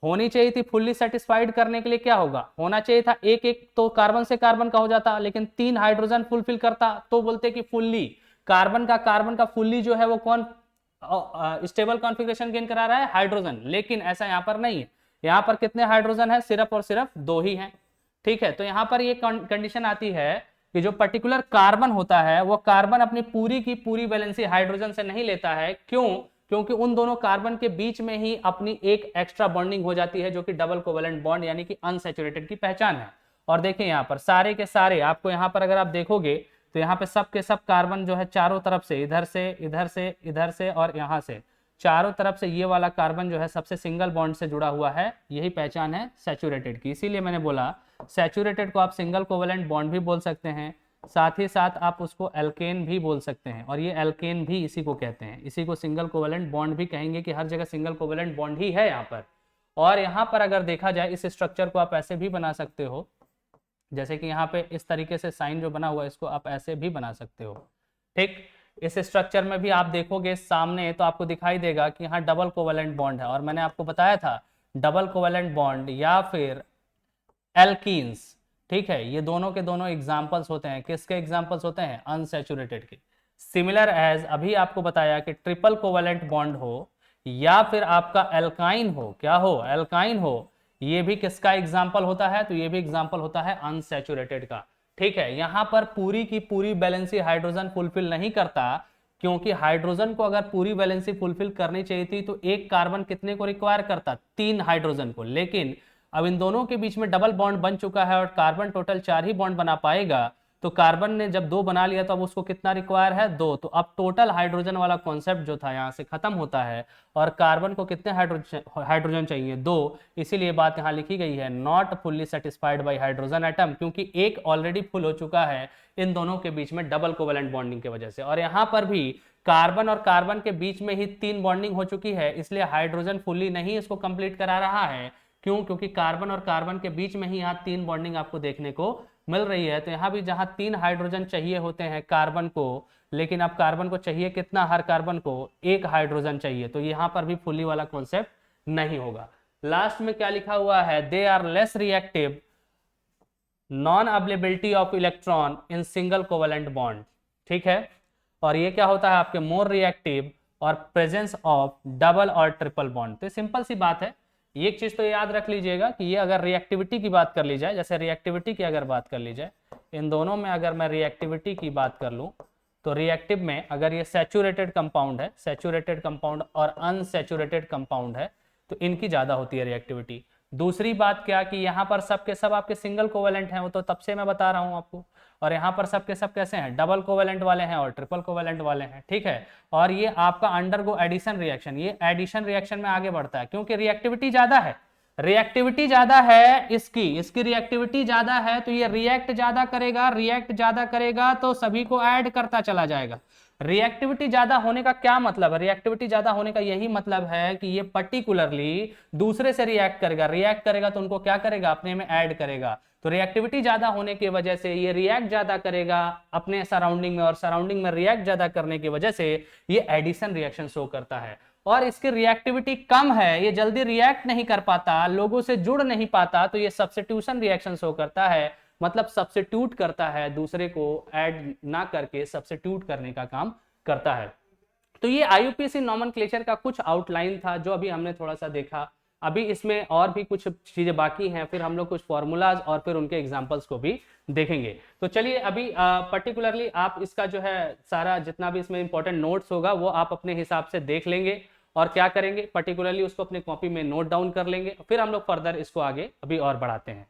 होनी चाहिए थी फुल्ली सेटिस्फाइड करने के लिए क्या होगा, होना चाहिए था एक एक तो कार्बन से कार्बन का हो जाता, लेकिन 3 हाइड्रोजन फुलफिल करता, तो बोलते कि फुल्ली कार्बन का फुल्ली जो है वो कौन स्टेबल कॉन्फ़िगरेशन गेन करा रहा है, हाइड्रोजन। लेकिन ऐसा यहां पर नहीं है, यहां पर कितने हाइड्रोजन है, सिर्फ और सिर्फ 2 ही हैं, ठीक है। तो यहां पर ये कंडीशन आती है कि जो पर्टिकुलर कार्बन होता है वो कार्बन अपनी पूरी की पूरी वैलेंसी हाइड्रोजन से नहीं लेता है, क्यों, क्योंकि उन दोनों कार्बन के बीच में ही अपनी एक एक्स्ट्रा बॉन्डिंग हो जाती है जो कि डबल कोवेलेंट बॉन्ड यानी कि अनसैचुरेटेड की पहचान है। और देखिए यहाँ पर सारे के सारे आपको यहाँ पर अगर आप देखोगे तो यहाँ पे सब के सब कार्बन जो है चारों तरफ से, इधर से इधर से इधर से और यहाँ से चारों तरफ से ये वाला कार्बन जो है सबसे सिंगल बॉन्ड से जुड़ा हुआ है। यही पहचान है सैचुरेटेड की। इसीलिए मैंने बोला सैचुरेटेड को आप सिंगल कोवेलेंट बॉन्ड भी बोल सकते हैं, साथ ही साथ आप उसको एल्केन भी बोल सकते हैं, और ये एल्केन भी इसी को कहते हैं, इसी को सिंगल कोवेलेंट बॉन्ड भी कहेंगे कि हर जगह सिंगल कोवेलेंट बॉन्ड ही है यहाँ पर। और यहाँ पर अगर देखा जाए इस स्ट्रक्चर को आप ऐसे भी बना सकते हो, जैसे कि यहाँ पे इस तरीके से साइन जो बना हुआ है इसको आप ऐसे भी बना सकते हो, ठीक। इस स्ट्रक्चर में भी आप देखोगे सामने तो आपको दिखाई देगा कि यहाँ डबल कोवेलेंट बॉन्ड है, और मैंने आपको बताया था डबल कोवेलेंट बॉन्ड या फिर एल्कीन्स, ठीक है, ये दोनों के दोनों एग्जाम्पल्स होते हैं, किसके एग्जाम्पल्स होते हैं, अनसैचुरेटेड के। सिमिलर एज अभी आपको बताया कि ट्रिपल कोवेलेंट बॉन्ड हो या फिर आपका एल्काइन हो, क्या हो, एल्काइन हो, ये भी किसका एग्जाम्पल होता है, तो ये भी एग्जाम्पल होता है अनसैचुरेटेड का, ठीक है। यहां पर पूरी की पूरी बैलेंसी हाइड्रोजन फुलफिल नहीं करता, क्योंकि हाइड्रोजन को अगर पूरी वैलेंसी फुलफिल करनी चाहिए थी तो एक कार्बन कितने को रिक्वायर करता, 3 हाइड्रोजन को। लेकिन अब इन दोनों के बीच में डबल बॉन्ड बन चुका है और कार्बन टोटल 4 ही बॉन्ड बना पाएगा, तो कार्बन ने जब 2 बना लिया तो अब उसको कितना रिक्वायर है, 2। तो अब टोटल हाइड्रोजन वाला कॉन्सेप्ट जो था यहाँ से खत्म होता है, और कार्बन को कितने हाइड्रोजन चाहिए, 2। इसीलिए बात यहाँ लिखी गई है not fully satisfied by hydrogen atom, क्योंकि एक ऑलरेडी फुल हो चुका है इन दोनों के बीच में डबल कोवेलेंट बॉन्डिंग की वजह से। और यहाँ पर भी कार्बन और कार्बन के बीच में ही 3 बॉन्डिंग हो चुकी है, इसलिए हाइड्रोजन फुल्ली नहीं इसको कंप्लीट करा रहा है, क्यों, क्योंकि कार्बन और कार्बन के बीच में ही यहाँ 3 बॉन्डिंग आपको देखने को मिल रही है। तो यहाँ भी जहाँ 3 हाइड्रोजन चाहिए होते हैं कार्बन को, लेकिन अब कार्बन को चाहिए कितना, हर कार्बन को 1 हाइड्रोजन चाहिए, तो यहाँ पर भी फुल्ली वाला कॉन्सेप्ट नहीं होगा। लास्ट में क्या लिखा हुआ है, they are less reactive, non availability of electron in single covalent bond, ठीक है। और ये क्या होता है आपके मोर रिएक्टिव और प्रेजेंस ऑफ डबल और ट्रिपल बॉन्ड। तो सिंपल सी बात है, एक चीज तो याद रख लीजिएगा कि ये अगर रिएक्टिविटी की बात कर ली जाए, जैसे रिएक्टिविटी की अगर बात कर ली जाए, इन दोनों में अगर मैं रिएक्टिविटी की बात कर लूं तो रिएक्टिव में अगर ये सैचुरेटेड कंपाउंड है, सैचुरेटेड कंपाउंड और अनसैचुरेटेड कंपाउंड है, तो इनकी ज्यादा होती है रिएक्टिविटी। दूसरी बात क्या कि यहाँ पर सब के सब आपके सिंगल कोवेलेंट हैं, वो तो तब से मैं बता रहा हूँ आपको, और यहाँ पर सब के सब कैसे हैं, डबल कोवेलेंट वाले हैं और ट्रिपल कोवेलेंट वाले हैं, ठीक है। और ये आपका अंडरगो एडिशन रिएक्शन, ये एडिशन रिएक्शन में आगे बढ़ता है क्योंकि रिएक्टिविटी ज्यादा है, रिएक्टिविटी ज्यादा है इसकी रिएक्टिविटी ज्यादा है, तो ये रिएक्ट ज्यादा करेगा, रिएक्ट ज्यादा करेगा तो सभी को ऐड करता चला जाएगा। रिएक्टिविटी ज्यादा होने का क्या मतलब है, रिएक्टिविटी ज्यादा होने का यही मतलब है कि ये पर्टिकुलरली दूसरे से रिएक्ट करेगा तो उनको क्या करेगा, अपने में ऐड करेगा। तो रिएक्टिविटी ज्यादा होने की वजह से ये रिएक्ट ज्यादा करेगा अपने सराउंडिंग में, और सराउंडिंग में रिएक्ट ज्यादा करने की वजह से ये एडिशन रिएक्शन शो करता है। और इसकी रिएक्टिविटी कम है, ये जल्दी रिएक्ट नहीं कर पाता, लोगों से जुड़ नहीं पाता, तो ये सब्स्टिट्यूशन रिएक्शन शो करता है, मतलब सब्स्टिट्यूट करता है, दूसरे को ऐड ना करके सब्स्टिट्यूट करने का काम करता है। तो ये आईयूपीएसी नोमेनक्लेचर का कुछ आउटलाइन था जो अभी हमने थोड़ा सा देखा। अभी इसमें और भी कुछ चीजें बाकी हैं, फिर हम लोग कुछ फॉर्मूलाज और फिर उनके एग्जांपल्स को भी देखेंगे। तो चलिए अभी पर्टिकुलरली आप इसका जो है सारा जितना भी इसमें इंपॉर्टेंट नोट्स होगा वो आप अपने हिसाब से देख लेंगे और क्या करेंगे, पर्टिकुलरली उसको अपने कॉपी में नोट डाउन कर लेंगे, फिर हम लोग फर्दर इसको आगे अभी और बढ़ाते हैं।